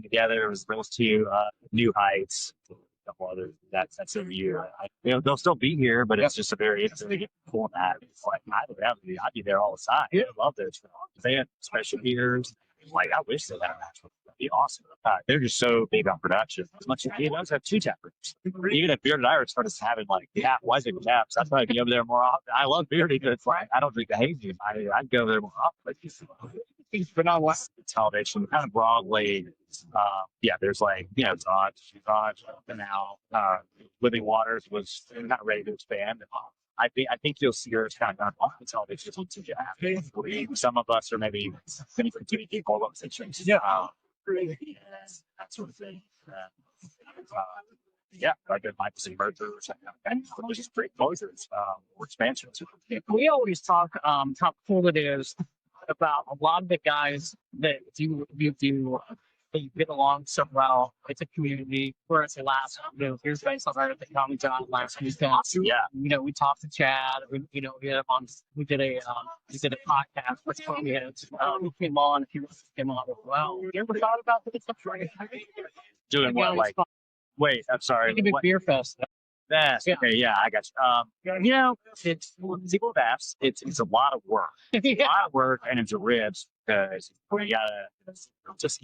together. It was those two New Heights, a couple other that's every year. They'll still be here, but it's just a very interesting format. It's like I'd be there all the time. I love this. They had special beers. Like I wish they had a match. That'd be awesome. They're just so big on production. As much as they also have two tap rooms. Even if Bearded Iris started having like Wiseacre taps, I'd probably be over there more often. I love Bearded, but it's like I don't drink the hazy. I'd go there more often. It's phenomenal. Consolidation, kind of broadly. There's like Dodge, and now Living Waters was not ready to expand. I think you'll see yours kind of on the television. Some of us are maybe going to continue to follow up situations. That sort of thing. Like it might be some mergers and just great closures or expansions. We always talk how cool it is about a lot of the guys that they get along so well. It's a community. Whereas the last, here's based on at the Common John last weekend. Yeah. We talked to Chad. We did we did a podcast with Tony Heads. He came on. He came on as well. You ever thought about this? Doing what? Like, wait, I'm sorry. Big beer fest. That's okay. Yeah, I got you. It's Zero Bass. It's a lot of work. It's a lot of work, and it's a ribs because you gotta just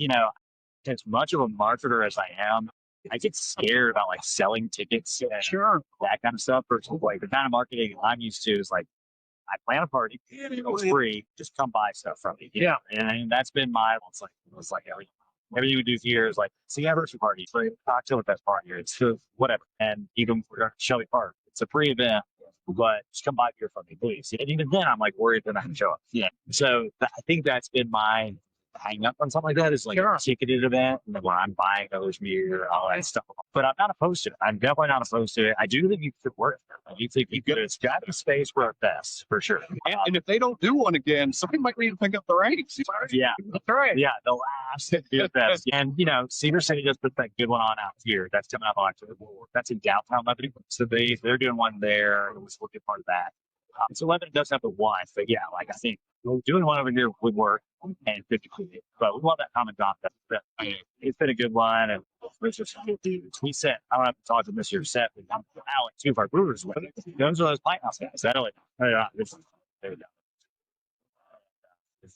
as much of a marketer as I am, I get scared about like selling tickets, Sure, that kind of stuff. Versus like the kind of marketing I'm used to is like I plan a party, it's free, just come buy stuff from me. And that's been it's like everything we do here is like it's the anniversary party, it's a cocktail at that party, it's whatever. And even for Shelby Park, it's a free event, but just come buy beer from me, please. And even then, I'm like worried they're not going to show up. Yeah. So I think that's been my hang up on something like that is like a ticketed event where I'm buying those beer, all that stuff. But I'm not opposed to it. I'm definitely not opposed to it. I do think you could work. I do think it's got a space for a fest for sure. And if they don't do one again, somebody might need to pick up the reins. Yeah, that's right. Yeah, the last beer fest. And Cedar City just put that good one on out here. That's coming up on October 4th. That's in downtown Lebanon. So they're doing one there. It was looking part of that. So Lebanon does have the one, but I think doing one over here would work and 50. But we want that common concept. It's been a good one, and we set. I don't have to talk to this year's set, but Alex, two of our brewers. Those are those pint house guys. There we go.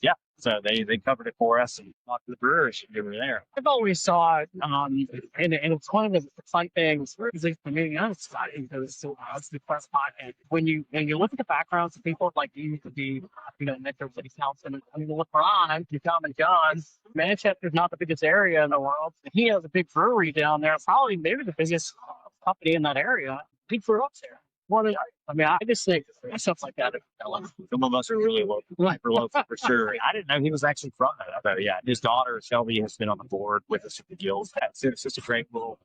Yeah, so they covered it for us and talked to the brewers. They were there. I've always saw it, and it's one of the fun things. For me, I'm excited because it's the first podcast. When you look at the backgrounds of people like you used to be, Metro City Council, and you look around, you Common John. Manchester's not the biggest area in the world. He has a big brewery down there, probably maybe the biggest company in that area. He grew up there. I just think stuff like that. Some of us are really hyper local for sure. I didn't know he was actually from that. But his daughter Shelby has been on the board with us at the Guild. It's just a great little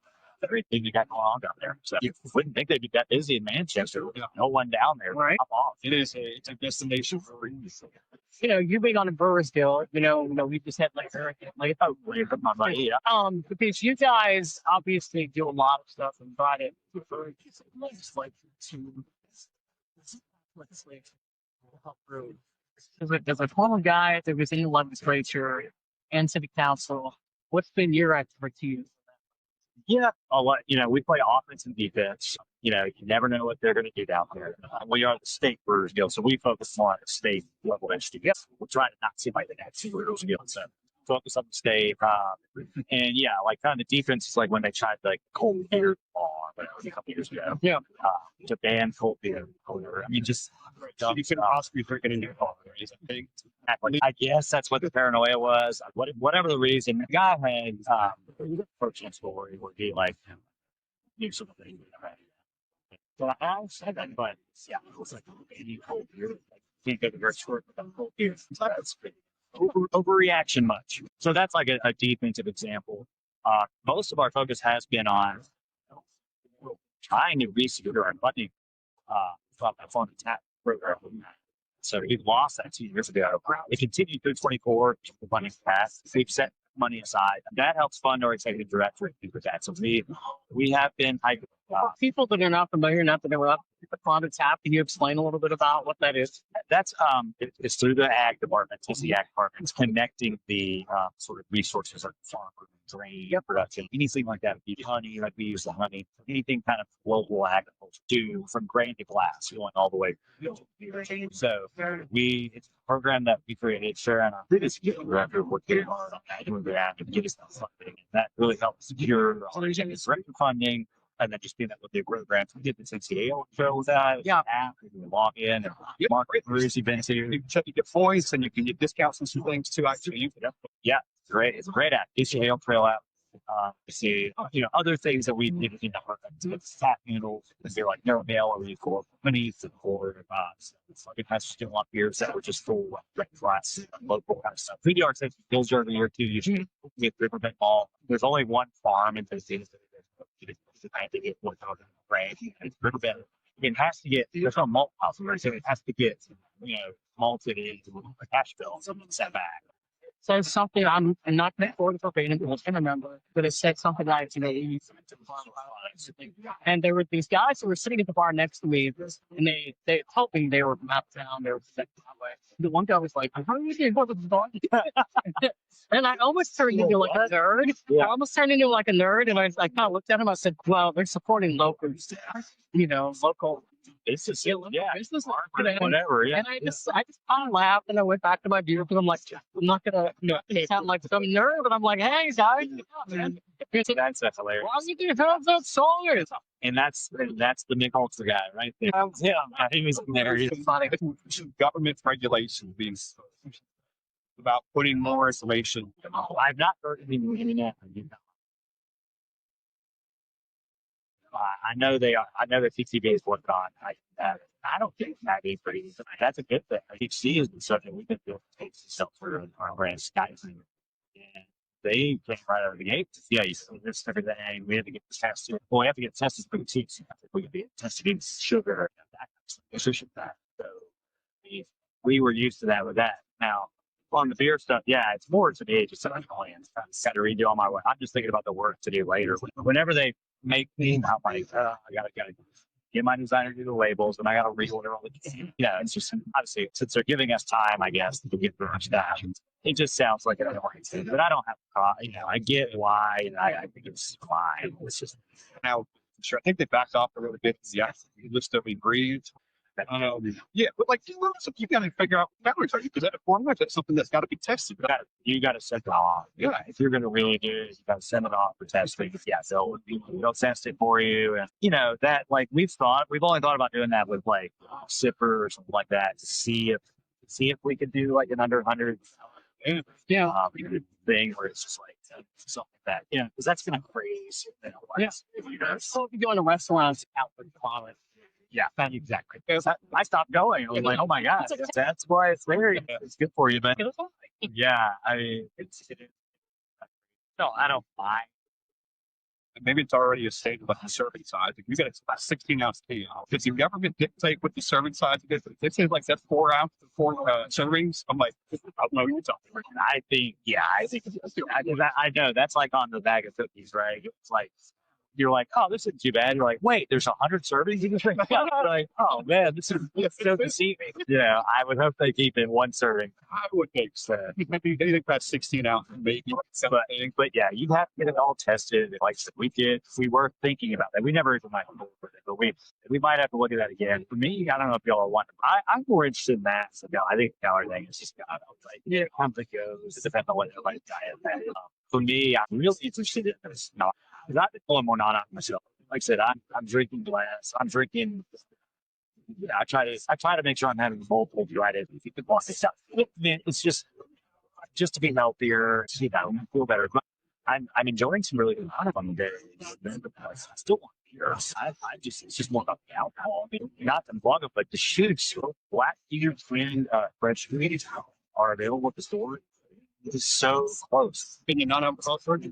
thing you got going on down there. So you wouldn't think they'd be that busy in Manchester. No one down there. Right. It's a destination for breweries. You being on a Brewers Guild, we just had because you guys obviously do a lot of stuff and brought it to legislation to help brew. There's a former guy that was in the legislature and city council. What's been your expertise? Yeah, a lot. We play offense and defense. You never know what they're going to do down there. We are the state Brewers Guild, so we focus more on the state level entities. We're trying to not seem like the next Brewers Guild, so focus on the state. And kind of the defense is like when they tried cold beer a couple years ago. Yeah, to ban cold beer. Just you couldn't possibly drink it in your car. I guess that's what the paranoia was. Whatever the reason, the guy had personal story where he knew something. So I said that, but it was like any cold beer. Can't go to very short without cold beer. So that's overreaction much. So that's like a defensive example. Most of our focus has been on trying to resecure our funding from the fund tap program. So we lost that 2 years ago. It continued through 24. The funding passed. We've set money aside. That helps fund our executive director with that. So we have been people that are not familiar, not that know the fund tap. Can you explain a little bit about what that is? That's it's through the ag department. It's the ag department. It's connecting the sort of resources like farm grain production, anything like that. Honey, like we use the honey, anything kind of local agriculture, do from grain to glass, going all the way. So it's a program that we created. Sharon and our previous director working hard on that, doing that to get us that funding. And that really helps secure direct funding. And then just being that with the programs, we did the CCA show with that. Yeah. App, you can log in and market breweries events here. You get points and you can get discounts and some things too. Actually, yeah, great. It's a great app. CCA Trail app. See, other things that we need to tap handles, they're like no mail or for minis or it has still up beers that were just full like flats, local kind of stuff. PDR takes bills every year too. You should get Riverbend Mall. There's only one farm in the city that I have to get one brand. It's Riverbend. It has to get there's no malt house, right? So it has to get malted into a cash bill set back. Says something I'm not going to verbatim, I can't remember, but it said something like, and there were these guys who were sitting at the bar next to me, and they told me they were from out of town, they were that way. The one guy was like, how are you doing? What was the bar? And I almost turned into like a nerd. Yeah. I almost turned into like a nerd, and I kind of looked at him, I said, well, they're supporting locals, local. It's just business, whatever. Yeah. And I just kind of laughed, and I went back to my beer because I'm like, I'm not gonna sound like some nerd, but I'm like, hey guys, man, That's hilarious. why do you have that song? And that's the Mick Ultra guy, right there. Yeah, he was hilarious. Government regulation being about putting more information. I've not heard anything. I know they are. I know that TCB is working on. I don't think that'd be pretty easy. That's a good thing. HC is something we can do for our brand Skype. And they came right out of the gate. Yeah, you see this everything. We had to get this tested. Well, we have to get tested for the teeth. We could be tested in sugar and that kind of stuff. Nutrition that. So we were used to that with that. Now on the beer stuff, yeah, it's more to me. Just something plans. Got to redo all my work. I'm just thinking about the work to do later. Whenever they make me, I'm like, I gotta get my designer to do the labels, and I gotta reorder all the. It's just obviously since they're giving us time, I guess to get through that. It just sounds like an annoying thing, but I don't have. I get why, and I think it's fine. It's just Now, sure, I think they backed off a little bit. Yeah, list that we breathed. Yeah, but like, you got to figure out boundaries. Is that a formula? Is that something that's got to be tested? you got to send it off. Yeah, if you're going to really do it, you got to send it off for testing. Yeah, they'll test it for you, and that like we've only thought about doing that with like Sipper or something like that to see if we could do like an under 100 thing where it's just like something like that. Because that's going to craze. So if you go in a restaurant out with quality. Yeah, exactly. I stopped going. I was like, oh my God, that's why it's very, it's good for you. But yeah, I mean, no, I don't mind. Maybe it's already a state about the serving size. If you get a 16-ounce can, does the government dictate what the serving size is? They say like that's 4 ounces, 4 servings. I'm like, I don't know what you're talking about. I know that's like on the bag of cookies, right? It's like, you're like, oh, this isn't too bad. You're like, wait, there's 100 servings in this thing? Like, oh man, this is so deceiving. Yeah, I would hope they keep it one serving. I would think so. Maybe anything past 16 ounces, maybe. But yeah, you have to get it all tested. Like we were thinking about that. We never even went forward with it, but we might have to look at that again. For me, I don't know if y'all want. I'm more interested in that. So I think the other thing is just comes and goes. It depends on what everybody's diet. For me, I'm really interested in this. Because I've been pulling more non-alcohol myself. Like I said, I'm drinking glass. I'm drinking. I try to make sure I'm having multiple varieties. It's just to be healthier, feel better. But I'm enjoying some really good on the day. I still want beer. It's just more about the alcohol. I mean, not the plug up, but the shoots, black beer, fresh squeeze are available at the store. It's so close. Being a non-alcoholic,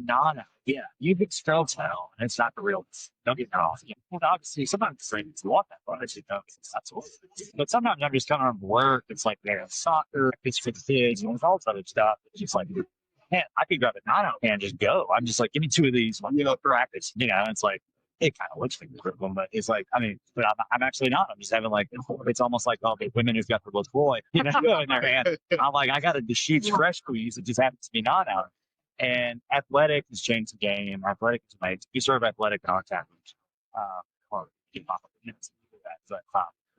yeah, you can still tell, and it's not the real. Don't get that off. Obviously, sometimes friends want that, but that's what. But sometimes I'm just coming from work. It's like they have soccer, it's for the kids, and all this other stuff. It's just like, man, I could grab a non-out and just go. I'm just like, give me 2 of these, practice. It's like. It kind of looks like a curriculum, but it's like, but I'm actually not. I'm just having like, it's almost like all the women who've got the LaCroix, in their hand. I'm like, I got a Sheets fresh squeeze. It just happens to be not out. And Athletic has changed the game. Athletic is amazing. We serve Athletic in our tap rooms.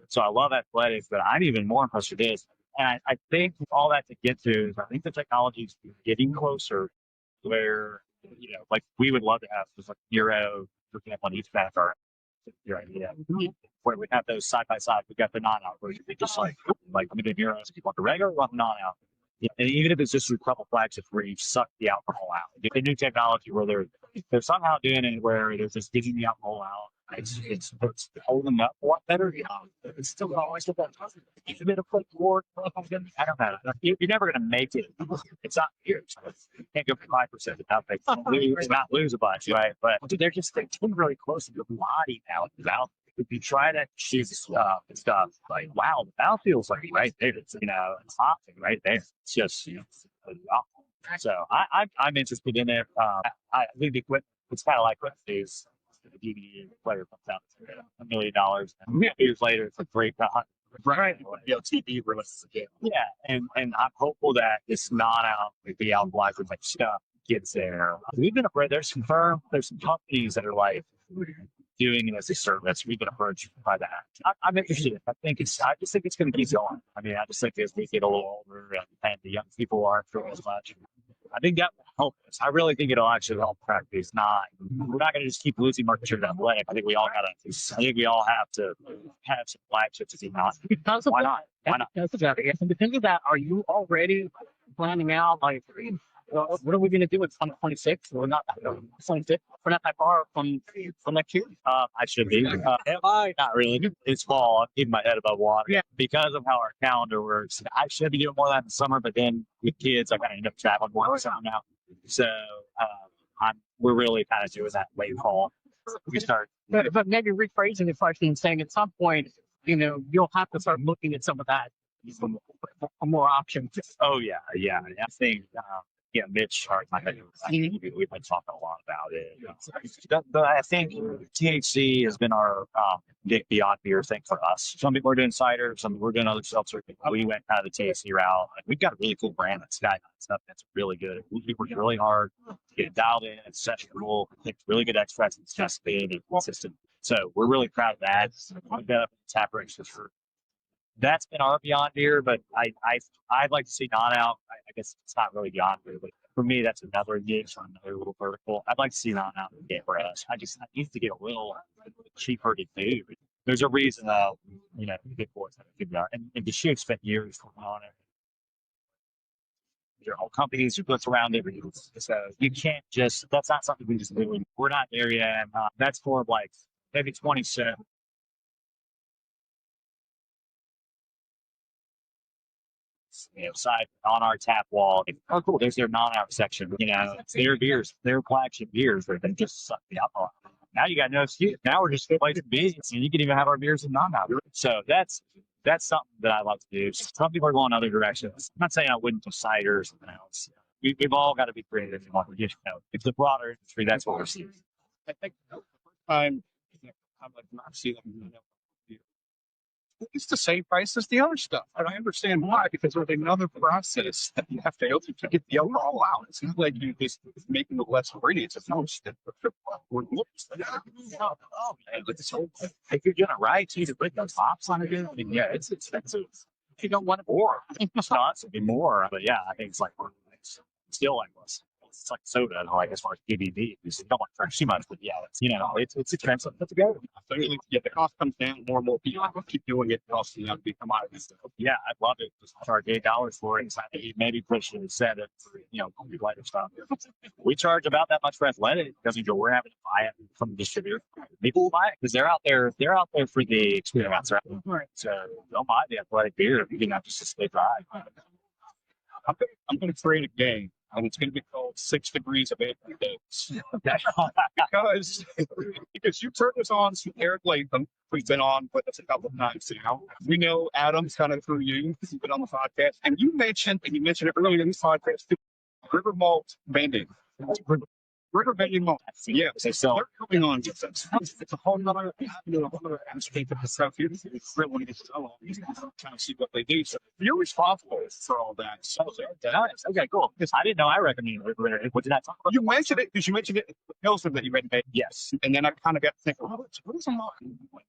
So I love Athletic, but I'm even more impressed with this. And I think all that to get to is I think the technology is getting closer where, like we would love to have just like Euro, for example, on each back our your idea. Where we have those side by side. We got the non-out version. They just like let me do Euros. You want the regular or want the non-out? Yeah, and even if it's just a couple flagships where you suck the alcohol out, the new technology where they're somehow doing it where they're just getting the alcohol out. It's holding up a lot better. It's still always a bit of more. I don't know. You're never going to make it. It's not here. You can't go for 5% without not lose a bunch, right? But they're getting really close to your body now. If you try to shoot stuff like, wow, the mouth feels like right there. It's hot right there. It's just wow. So I'm interested in it. I think the equipment. It's kind of like what these the DVD player comes out $1 million. And years later, it's a great Right. TV releases again. Yeah, and I'm hopeful that this not out the out live with like stuff gets there. We've been afraid there's some companies that are like doing it as a service. We've been approached by that. I'm interested. I just think it's going to keep going. I mean, I just think as we get a little older and the young people aren't doing as much, I think that will help us. I really think it'll actually help practice. We're not going to just keep losing market share to athletic. I think we all have to have some flagships to be not. Why not? Why not? That's about it. And because of that, are you already planning out like what are we going to do in 2026? We're not 26. We're not that far from next year. I should be. Am I? Not really. It's fall. I'm keeping my head above water. Yeah. Because of how our calendar works. I should be doing more of that in the summer, but then with kids, I kind of end up traveling more in the summer now. So we're really kind of doing that late fall. We start. But maybe rephrasing the question and saying at some point, you'll have to start looking at some of that for more options. Oh yeah. I think. Mitch, we've been talking a lot about it. But I think THC has been our big Beyond Beer thing for us. Some people are doing cider, some people are doing other seltzer. We went kind of the THC route. We've got a really cool brand that's got stuff that's really good. We worked really hard to get it dialed in. It's sessionable. It's really good extracts. It's just big and consistent. So we're really proud of that. We've got up in the tap rooms for sure. That's been our Beyond Beer, but I'd like to see non-out. I guess it's not really Beyond Beer, but for me, that's another niche on another little vertical. I'd like to see non-out get for us. I need to get a little cheaper to do. There's a reason, big boys have a figure out. And the shoot spent years working on it. There are whole companies who put around it. So you can't that's not something we just do. We're not there yet. That's more of like maybe 27. Side on our tap wall. Oh, cool. There's their non-out section. It's their beers, their flagship beers where they just suck the alcohol. Now you got no excuse. Now we're just placing beers, and you can even have our beers in non-out. So that's something that I like to do. Some people are going other directions. I'm not saying I wouldn't do cider or something else. We've all got to be creative. It's the broader industry. That's what we're seeing. I think the first time I'm like not seeing them. It's the same price as the other stuff. And I understand why, because there's another process that you have to go through to get the alcohol out. It's not like you just making it less ingredients. It's no step. If you're doing it right, you put those hops on it. I mean, yeah, it's expensive. You don't want it more. It's not to be more, but yeah, I think it's like still like this. It's like soda, like as far as ABV. You don't want to charge too much, but yeah, it's expensive. That's good. Yeah, the cost comes down. More and more people keep doing it. Costs to be commodities. Yeah, I'd love it. Just charge $8 for it. Maybe push it and set it for lighter stuff. We charge about that much for athletic because we're having to buy it from the distributor. People will buy it because they're out there. They're out there for the experience, right? So they'll buy the athletic beer. You can just stay dry. I'm going to create a game. And it's going to be called 6 Degrees of April Days. because you turned us on to Eric Latham, who's been on with us a couple of times now. We know Adam's kind of through you. He's been on the podcast. And you mentioned it earlier in this podcast, River Malt Vending. River Vending Malt. Yeah. So they're coming on with us. It's a whole other aspect of the stuff here. It's really to sell kind of see what they do. So you're responsible for all that. So okay, cool. I didn't know I recommended it. What did I talk about? You mentioned it because you mentioned it in the Pilsner that you read. Yes. And then I kind of got to think, what is a malt?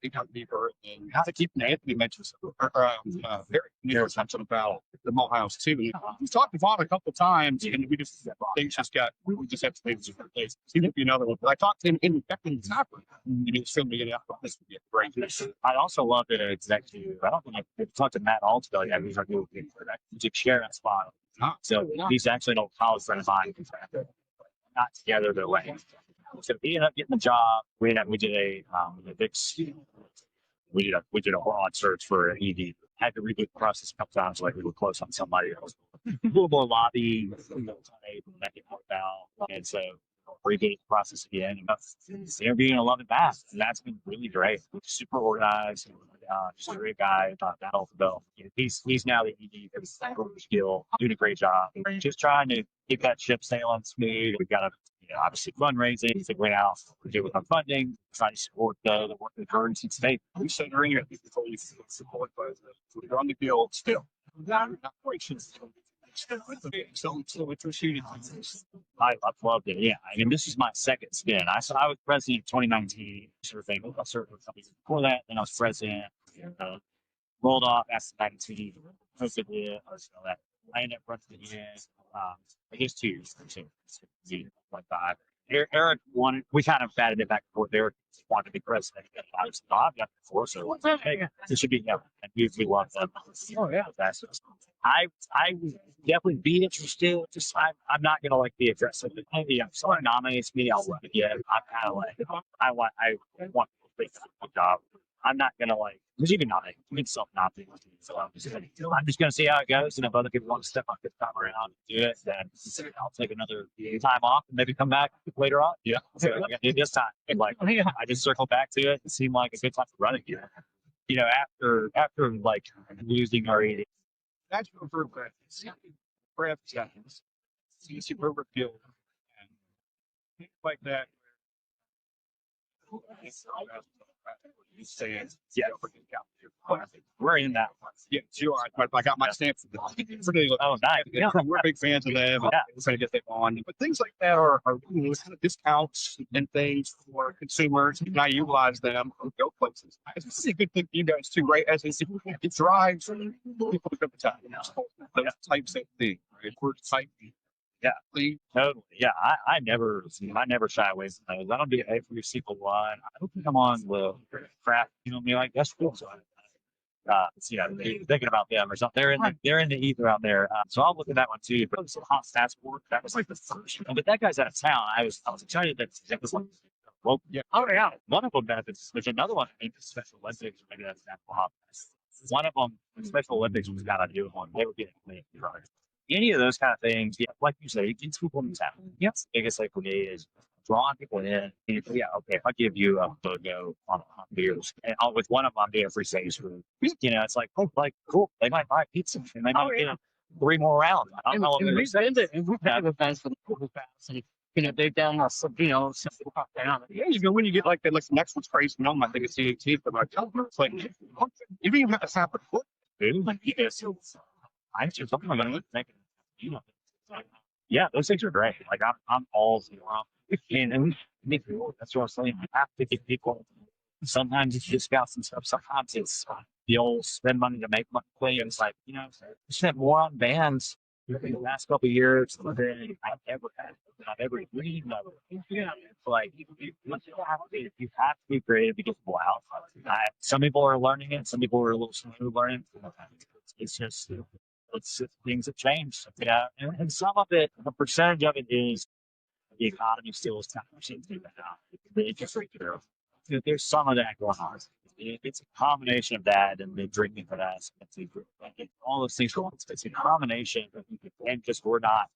They got deeper. And how to keep Anthony mentions very near something about the malt house too. We talked about it a couple of times, and we just have to make different place. He would be another one. But I talked to him in the taproom. You need to still be getting out. This would be great. I'd also love to executive. I don't think I've talked to Matt Altsville yet. He's our new to share that spot. So he's actually an old college friend of mine. Not together their way. So he ended up getting the job. We did a we did a broad search for an ED. Had to reboot the process a couple times, like we were close on somebody else. A little more lobby, that didn't work out, and so rebooted the process again. And interviewing a love it back, and that's been really great. Super organized, just a great guy. That'll go. He's now the ED for skill, doing a great job. Just trying to keep that ship sailing smooth. We've got obviously fundraising, figuring out what to do with our funding, trying to support the work of the currency state. We said earlier, before you support we're on the guild still. Not so interesting. I've loved it. Yeah, I mean, this is my second spin. I was president in 2019, sort of thing. I served with companies before that. Then I was president. Rolled off after 19. Hopefully, that I ended up running again. I guess 2 years. Like that. Eric wanted. We kind of batted it back and forth. Eric wanted to be president. I was I've got before, so hey, this should be him. And we love them. Oh yeah. I would definitely be interested. Just I'm not gonna like be aggressive. Maybe if someone nominates me, I'll run again. I'm kind of like I want to take the job. I'm not gonna like because you can nominate. You can self-nominate. So I'm just gonna see how it goes. And if other people want to step up this time around and do it, then I'll take another time off and maybe come back later on. Yeah. So I got to do this time. Like I just circled back to it. It seemed like a good time to run again. After like losing our eating. Nashville Beer Works, craft seconds, easy river field, and things like that. You say it, yeah, We're in that one. yeah, you are. I got my stamp for the. Oh, nice. Yeah. We're big fans of them. Yeah. We're trying to get them on, but things like that are kind of discounts and things for consumers. And I utilize them to go places. This is a good thing for you guys too, right? As it drives people to come to town. Those types of things, right? We're type. Yeah, Please. totally. Yeah, I never shy away from those. I don't do A for your sequel one. I don't think I'm on the crap. You know me, like that's cool. So, thinking about them or something. They're in the ether out there. So I'll look at that one too. But some hot stats board. That was like the first one. But that guy's out of town. I was excited that was like. Well, yeah. Oh yeah. One of them benefits. There's another one. I think the Special Olympics. Maybe that's natural hot. One of them, the Special Olympics was got to do one. They were getting clean. Any of those kind of things, yeah, like you say, it gets people in town. Yes, the biggest thing for me is drawing people in. And yeah, okay, if I give you a logo on beers, and with one of them, I'm doing a free sales food. It's like, cool. They might buy pizza, and they might get 3 more rounds. And we've had events for the people fast, and they've done us, down. Yeah, when you get like that, like the next one's crazy. I think it's the 18th, but it's like you don't even have to have a foot. I'm just something I'm gonna think. Yeah, those things are great. Like I'm all and that's what I'm saying. You have to get people. Sometimes it's discounts and stuff. Sometimes it's the old spend money to make money play. And it's like we spent more on bands in the last couple of years than I've ever had. I've ever dreamed of. Yeah, like you have to be creative to get people out. Some people are learning it. Some people are a little slow learning. It's just things have changed. Yeah, and some of it, the percentage of it is the economy still is kind of changing that out. The interest rate there. There's some of that going on. It's a combination of that and the drinking for that. All those things. It's a combination, and just we're not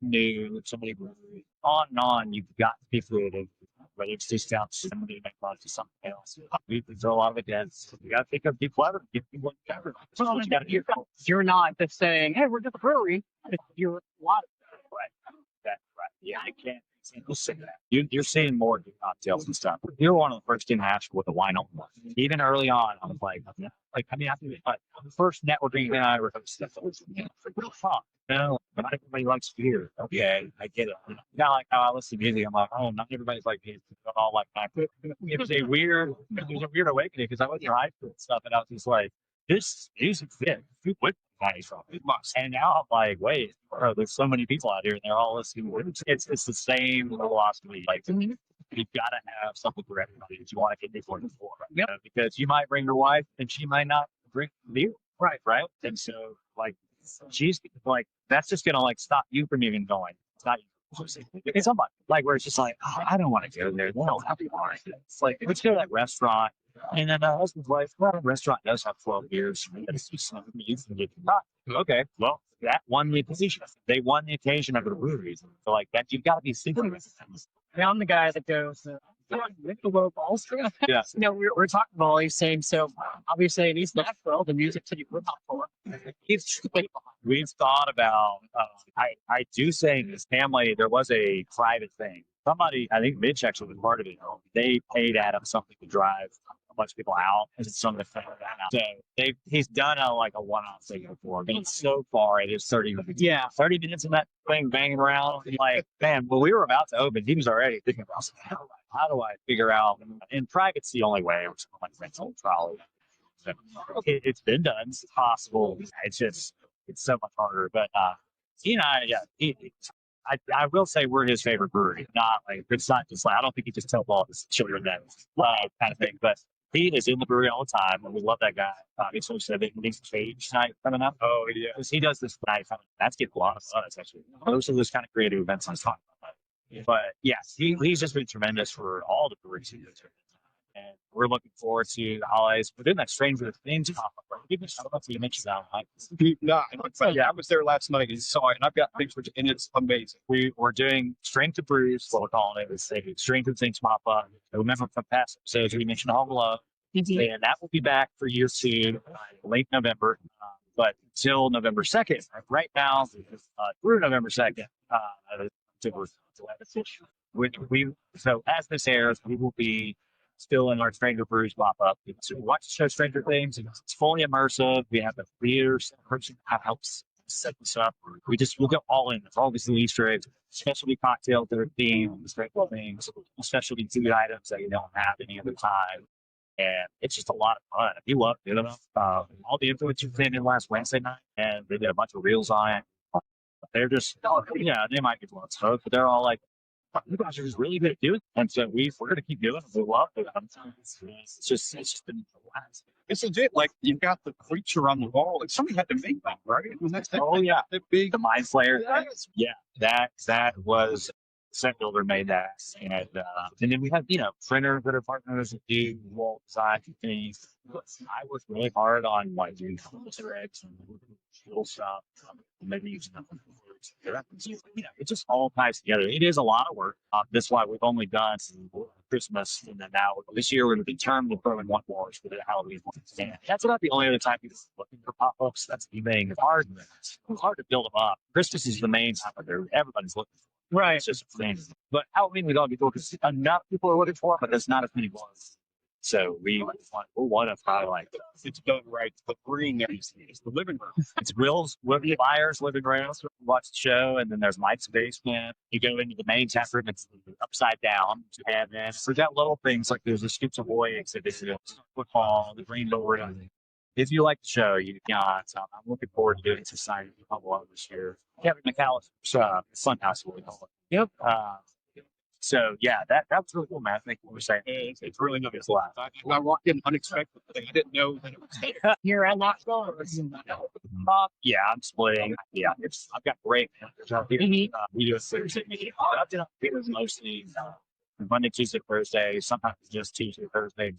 new. Somebody on and on. You've got to be creative. Whether it's discounts, somebody make money to something else. We throw a lot of it in. You got to think of be clever. Give people cover. That's what you got to do. You're not just saying, "Hey, we're just a brewery." You're a lot of right. That's right. Yeah, I can't. You're seeing more cocktails and stuff. You were one of the first in Nashville with the wine on. Even early on, I was like, the first networking thing I ever hosted was real fun. Not everybody likes beer. Okay, I get it. Kind of like how I listen to music. I'm like, oh, not everybody's like me. All like that. It was a weird awakening because I was in high school and stuff, and I was just like, this music fit. Who would nice from it must. And now I'm like, wait, there's so many people out here and they're all listening. It's the same philosophy. Like you've got to have something for everybody that you want to get before the floor. Because you might bring your wife and she might not drink beer. Right. And so like she's like, that's just gonna like stop you from even going. It's not it's somebody like where it's just like, oh, I don't want to go there. No, I'll be fine. It's like let's go to that restaurant. And then my husband's like, well, the restaurant does have 12 years. It's just something you can get. Okay, well, that won the occasion. They won the occasion of the breweries. So like that, you've got to be secret with things. Yeah, I'm the guy that goes, Michelob Ultra. Yes. You know, we're talking about all these things. So obviously, in East Nashville, the Music City we're not for. We've thought about, I do say in this family, there was a private thing. Somebody, I think Mitch actually was part of it. They paid Adam something to drive a bunch of people out and some of the thing. So he's done a one-off thing before. But so far, it is 30 minutes. Yeah. 30 minutes in that thing banging around. Like, man, when we were about to open, he was already thinking about how do I figure out, and private's the only way, or something like rental trolley. So it's been done. It's possible. It's just, it's so much harder. But he and I, I will say we're his favorite brewery. Not like, it's not just like, I don't think he just tells all his children that kind of thing. But he is in the brewery all the time, and we love that guy. He said that he needs Cage night coming up. Oh, yeah. Because he does this night. That's getting a lot of buzz, actually. Those are those kind of creative events I was talking about. But yes, he's just been tremendous for all the breweries he goes to. And we're looking forward to the holidays. We're doing that Stranger Things pop-up. I don't know if you mentioned that. No, but yeah, I was there last night and saw it, and I've got pictures, and it's amazing. We're doing Strength of Brews, what we're calling it. It's a Strength of Things pop-up. Remember from past episodes, we mentioned Home Love. And that will be back for year 2, late November. But until November 2nd, right now, through November 2nd, so as this airs, we will be still in our Stranger Brews pop-up. So watch the show Stranger Things. It's fully immersive. We have the theaters person helps set this up. We'll go all in. There's all these Easter eggs, specialty cocktails that are themed, Stranger Things, specialty food items that you don't have any other time. And it's just a lot of fun. If you love it, all the influencers came in last Wednesday night, and they did a bunch of reels on it. They're just, they might be blowing smoke, but they're all like, you guys are just really good at doing it. And so we're going to keep doing it. We love it. It's just been a lot. It's legit. Like, you've got the creature on the wall. Like, somebody had to make that, right? The big Mind Slayer. Yeah, that was set builder made that. And then we have, printers that are partners that do wall design things. I worked really hard on like doing Easter eggs and cool stuff. Maybe using them. It just all ties together. It is a lot of work. That's why we've only done Christmas, and then now this year we're determined to throw in one more for the Halloween one. And that's about the only other time people are looking for pop-ups. That's the thing. It's hard to build them up. Christmas is the main time of year everybody's looking for. Right. It's just a thing. But Halloween we don't get because enough people are looking for it, but there's not as many ones. So we want to probably like it's done right. The green is the living room. It's Will's Byers' living room. Watch the show, and then there's Mike's basement. You go into the main tap room, it's upside down. And then we got little things like there's a Scoops of Boy exhibit, football, the green board. If you like the show, I'm looking forward to doing Society of the Couple this year. Kevin McAllister's Funhouse, what we call it. Yep. So yeah, that was really cool, man. I think what we're saying, it's really good. It's a lot. I walked in unexpectedly. I didn't know that it was there. Here at Nashville. Yeah, I'm splitting. Yeah, I've got great managers out here. We do a Thursday meeting. I've done it mostly Monday, Tuesday, Thursday. Sometimes just Tuesday, Thursday.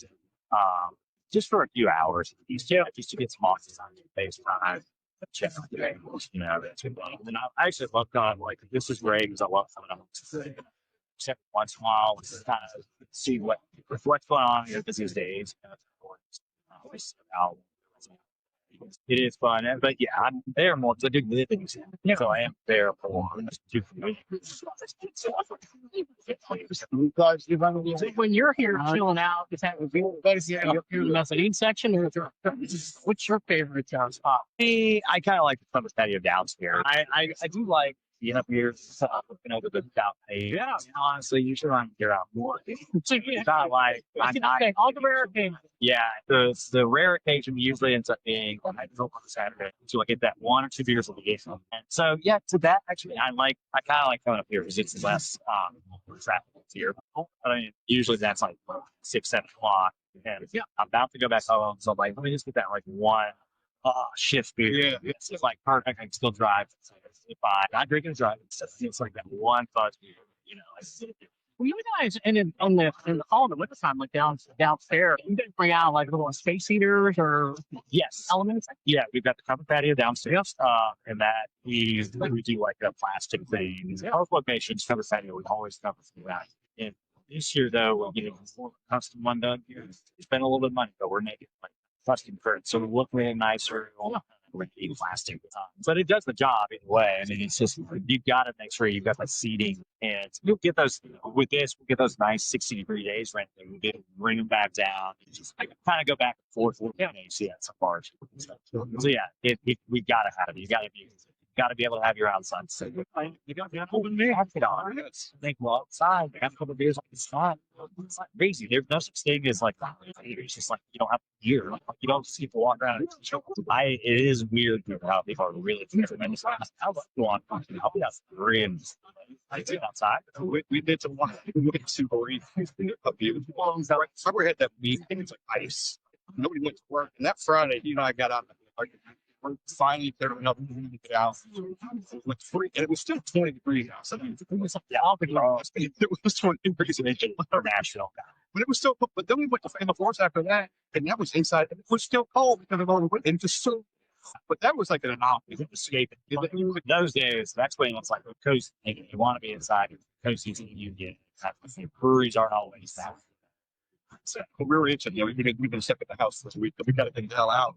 Just for a few hours. Just to get some office on FaceTime. Check out the angles, that's good. And then I actually love kind of like this is great because I love coming up. Except once in a while, just kind of see what's going on here these days. It is fun, but yeah, I'm there more to do living. So I am there for When you're here chilling out, just having beer, you're in the Mezzanine section, or what's your favorite spot? I kind of like the summer patio downstairs. I do like being up here, looking over the balcony. Yeah, honestly, you should want to get out more. It's not like I'm not. All the rare occasions. Yeah, the rare occasion usually ends up being when I go on Saturday to get that 1 or 2 beers a day. And so yeah, to that actually, I kind of like coming up here because it's less traffic here. I mean, usually that's like 6, 7 o'clock, and I'm about to go back home, so I'm like, let me just get that like 1 shift beer. Yeah. It's just like perfect. I can still drive. If I'm not drinking and driving, it's like that one fuzz beer. You know, Well, you guys, and in the fall, the winter time, like downstairs, you guys bring out like little space heaters or yes. elements. Yeah, we've got the covered patio downstairs, and that we do like a plastic thing. Our locations covered patio, we always cover that. And this year, though, we're getting more custom one done here. Spend a little bit of money, but we're making like custom curtains, so we look really nicer. We're eating plastic, but it does the job either way. I mean, it's just you've got to make sure you've got the seating, and you'll get those with this. We'll get those nice 60-degree days right there. We'll get bring them back down. Just kind of go back and forth. Yeah, you see that so far. So yeah, we got to have it. You got to be able to have your outside. So you got to have open beer. Have it on. Think well outside. Have a couple of beers on the side. It's like crazy. There's no such thing as like it's just like you don't have beer. You don't see people walk around. It is weird how people are really tremendous. I love to walk. I'll be out friends. I do outside. We did some we went to a beautiful. Somewhere had that week. I think it's like ice. Nobody went to work, and that Friday, you know, I got out. We're finally clearing up and get out. It was free, and it was still 20 degrees outside. It was it was 20 degrees in Nashville. but it was still. But then we went to Famous Force after that, and that was inside. And it was still cold because of all the wind. And just so. But that was like an anomaly. It was escaping. Those days, that's when it's like cozy. You want to be inside. Cozy, you get. Breweries aren't always that. So we were itching. You know, we've been stuck at the house this week, but we got to get the hell out.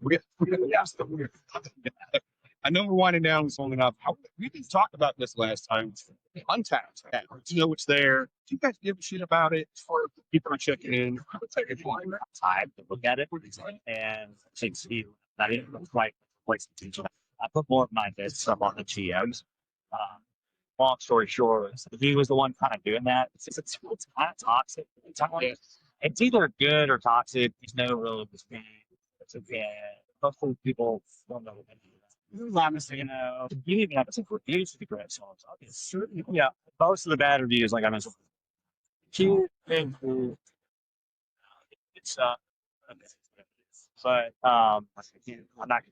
I know we're winding down. It's only enough. We didn't talk about this last time. Untapped. You know it's there. Do you guys give a shit about it? For people are checking in. Time to look at it and see that it looks like place to teach. I put more of my stuff on the GMs. Long story short, he was the one kind of doing that. It's kind of toxic. It's either good or toxic. There's no real between. It's okay. Hopefully people don't know what to do. You know, you even have some reviews to the great songs. Yeah, most of the bad reviews, like I mentioned, cute and cool. It's but I'm not.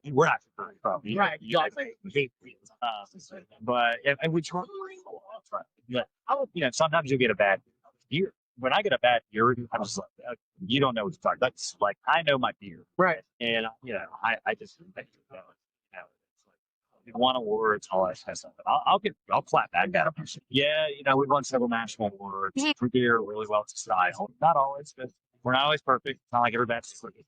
We're not probably Right. But and we try. But sometimes you get a bad year. When I get a bad beer review, I'm just like, you don't know what to talk. That's like I know my beer, Right. and I just we won awards, all that kind of stuff. I'll clap back at them. Yeah, we won several national awards for beer, really well to style. Not always, but we're not always perfect. Not like everybody's perfect.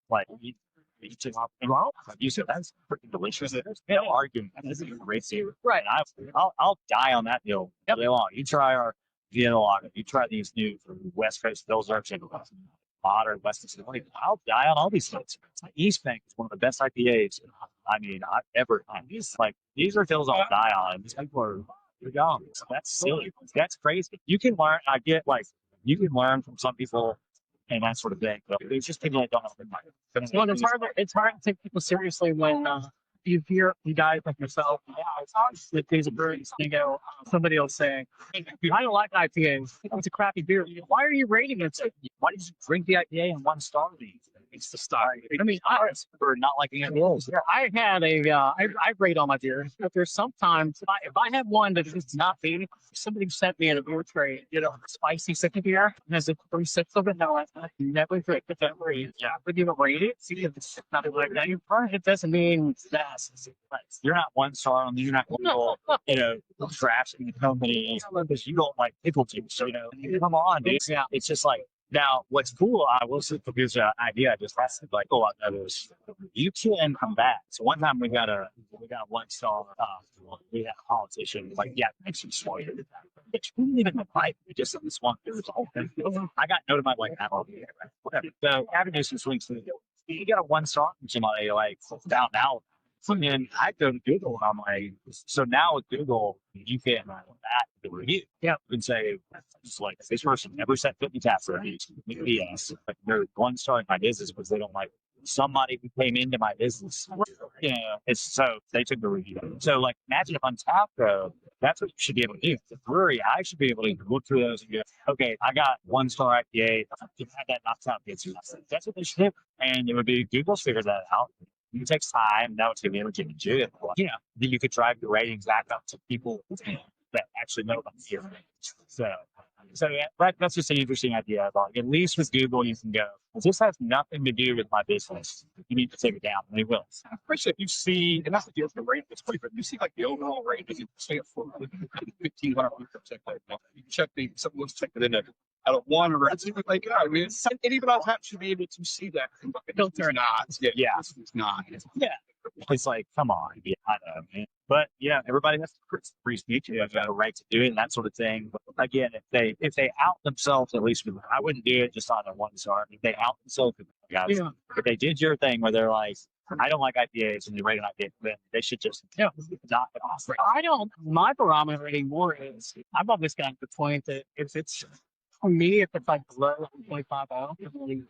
Like you said, that's pretty delicious. They don't argue. This is a great beer, Right. And I'll die on that hill all day long. You try our Vienna lager. You try these new from West Coast Pilsner, modern West Coast. I'll die on all these things. East Bank is one of the best IPAs. I mean, I've ever done. These are things I'll die on. These people are young. That's silly. That's crazy. You can learn. I get you can learn from some people and that sort of thing. But there's just people that don't know their mind. Well, it's hard to take people seriously when you hear guys like yourself. With these breweries, somebody will say, "I don't like IPAs. It's a crappy beer. Why are you rating it? Why did you drink the IPA in 1 star? It's the star. I mean, for not liking it. I had I rate all my beers, but there's sometimes if I have one that is not me, somebody sent me in a beer tray, spicy sippy beer, and there's a 3 sips of it. No, I never drink it that way. Yeah, but you don't rate it. See if it's not like that. It doesn't mean that you're not 1 star on. You're not trashing the company because you don't like pickle juice. So come on, dude. Yeah, it's just like. Now, what's cool, I will say, here's an idea I just had, like, you can come back. So one time we got a 1 star, we had a politician, makes you smart. It's really even the pipe. We just this one. I got notified whatever. So Avenue some swings. You got a 1 star from somebody down now. And I go to Google and I'm like, so now with Google, you can the review. Yeah. You can say, just like, this person never set 50 taps reviews. Yes. But they're 1 star in my business because they don't like somebody who came into my business. It's so they took the review. So imagine if on tap though, that's what you should be able to do. The brewery, I should be able to look through those and go, okay, I got 1 star IPA. You had that knocked out. That's what they should do. And it would be Google's figured that out. It takes time. Now it's going to be able to do it. You know, then you could drive the ratings back up to people that actually know about beer. So yeah, that's just an interesting idea. Like, at least with Google, you can go, this has nothing to do with my business. You need to take it down. And it will. Especially if you see, and that's the deal with the rating, it's pretty, but you see like the overall rating, you say it for 1,500 people check that. You can check someone wants to check it in out of one or it's like, I mean, and even I should be able to see that. Filter or not. Yeah. It's not. Yeah. It's like, come on. Yeah, I know, man. But yeah, everybody has free speech. They've got a right to do it and that sort of thing. But again, if they out themselves, at least I wouldn't do it just on a one star. If they out themselves, guys, if they did your thing where they're like, I don't like IPAs and they rate an IPA, then they should just knock it off. I don't. My barometer anymore is I've always gotten to the point that if it's for me, if it's like below 0.50,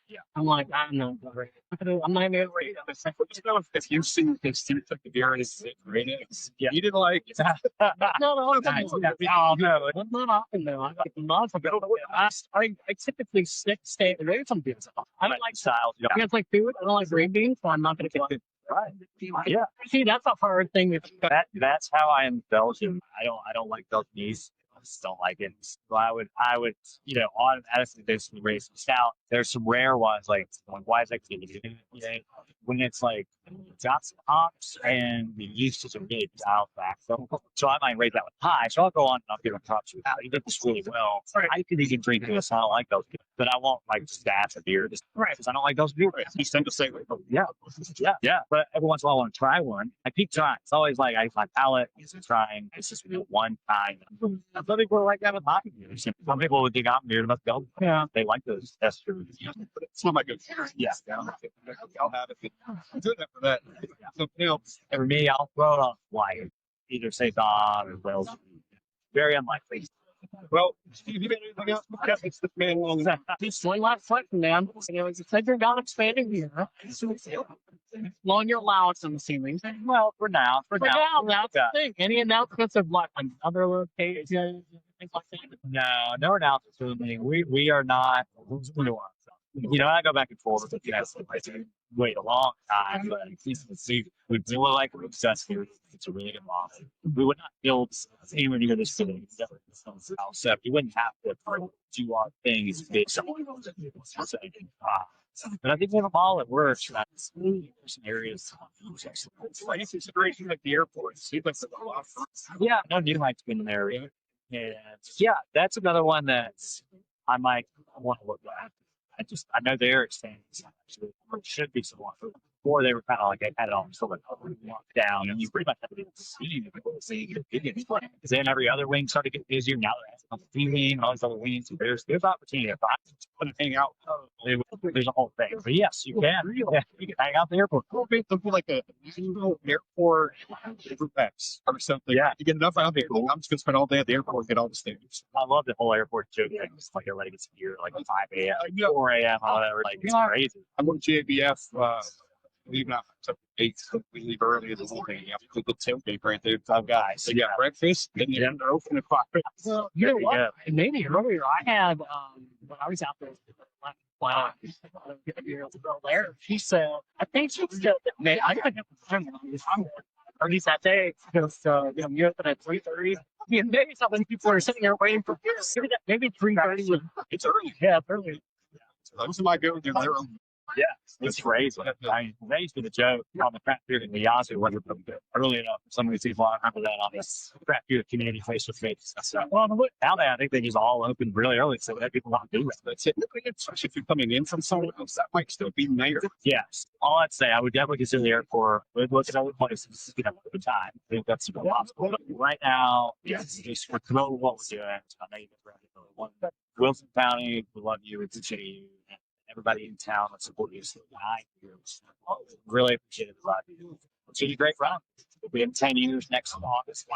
yeah, I'm like, I'm not gonna rate it. I'm not even gonna rate it. If you see this team took the beer and it's rated, Yeah. you didn't like it. No, Nice. no, not often though. I typically stay away from beers. I don't like styles. Yeah. beers like food. I don't like green beans, so I'm not gonna get it. Right. Yeah. See, that's a hard thing. That's how I am Belgian. I don't like Belgianese. I just don't like it. So I would, automatically basically raise some stout. There's some rare ones like why is that good? When it's like got some hops and the yeast is a really dialed back. So I might rate that one high. So I'll go on and I'll give him props. Wow, he did this really well. I could even drink this. I don't like those, but I won't like just dash a beer because I don't like those beers. He's tend to say, Yeah. But every once in a while I want to try one. I keep trying. It's always like my palate is trying. It's just one time. Some people like that with hockey beers. Some people would think I'm weird about Belgium. Yeah. They like those esters. it's not my good. Yeah. I'll have it. I'm doing that for that. Something else. And for me, I'll throw it on fly. Either say Don or Belgium. Very unlikely. Well, Steve, you got anything else? Yeah, it's the man long. Just one last question, man. It's a figure out expanding here. Blowing your allowance, I'm assuming. Well, for now. That's the thing. Any announcements of like other locations, things like that? No announcements for the meeting. We are not. I go back and forth with you guys. Wait a long time, but we really like obsessed here. It's a really good model. We would not build anywhere near this thing. So we wouldn't have to do our thing as big. But I think we have a model that works. That's some areas. Any consideration like the airport? Yeah, no new lights been in there. And yeah, that's another one that I might want to look at. I know they're expanding. Actually, there should be some more. Before they were kind of like they had it all sort of locked down, and you pretty much have to see because then every other wing started getting busier. Now they're on the D wing, all these other wings. So there's opportunity if I put a hang out. There's a whole thing. But yes, you can. Yeah, you can hang out at the airport. Something like a airport group X or something. Yeah, you get enough out there. I'm just gonna spend all day at the airport, get all the stadiums. I love the whole airport joke thing. It's like everybody gets here like 5 a.m., 4 a.m., whatever. Like it's crazy. I'm going to JBF. Leaving out at 8, we leave early in the morning. You have to cook the tailgate right there. 5 guys. So yeah, breakfast, then you have to open at 5. Well, you know what? Maybe earlier I had when I was out there there, she said, I think she said that I gotta get the time or at least that day because you open at 3:30. Maybe some of these people are sitting there waiting for maybe 3:30. It's early. Yeah, it's early. Those are my go-to. They're early. Yeah, it's crazy. I mean, that used to be the joke on the craft beer in the Yazoo wasn't early enough. Some of these people, I remember that on this craft beer community face to face. So, well, now I think they just all open really early, so that people want to do it. That's it. Especially if you're coming in from somewhere else, that might still be there. Yes. All I'd say, I would definitely consider the airport. We'd look at other places, at the time. I think that's super possible. Right now, just we're thrilled with what we're doing. I know you've been ready. Wilson County, we love you. We appreciate you. Everybody in town that supported us for 9 years. Really appreciate it. It's a great run. We have 10 years next August.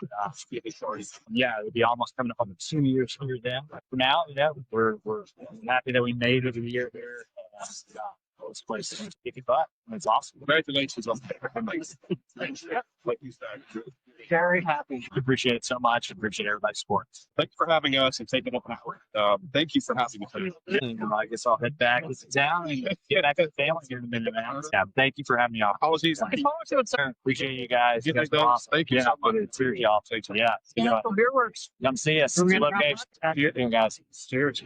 Yeah, it would be almost coming up on the 2 years here then. But for now, we're happy that we made it a year here. This place is kicking butt. It's awesome. Congratulations on that. Like you said. Very happy. Appreciate it so much. Appreciate everybody's support. Thank you for having us and taking up an hour. Thank you for having us. I guess I'll head back to town and get back to the family here in a minute. Yeah, thank you for having me on. Apologies. Looking forward to it, sir. Appreciate you guys. You guys are know, awesome. thank you Yeah, so much. Cheers, y'all. Yeah. Nashville Beer Works. Come see us. Brewery Location. Underground. You guys. Cheers.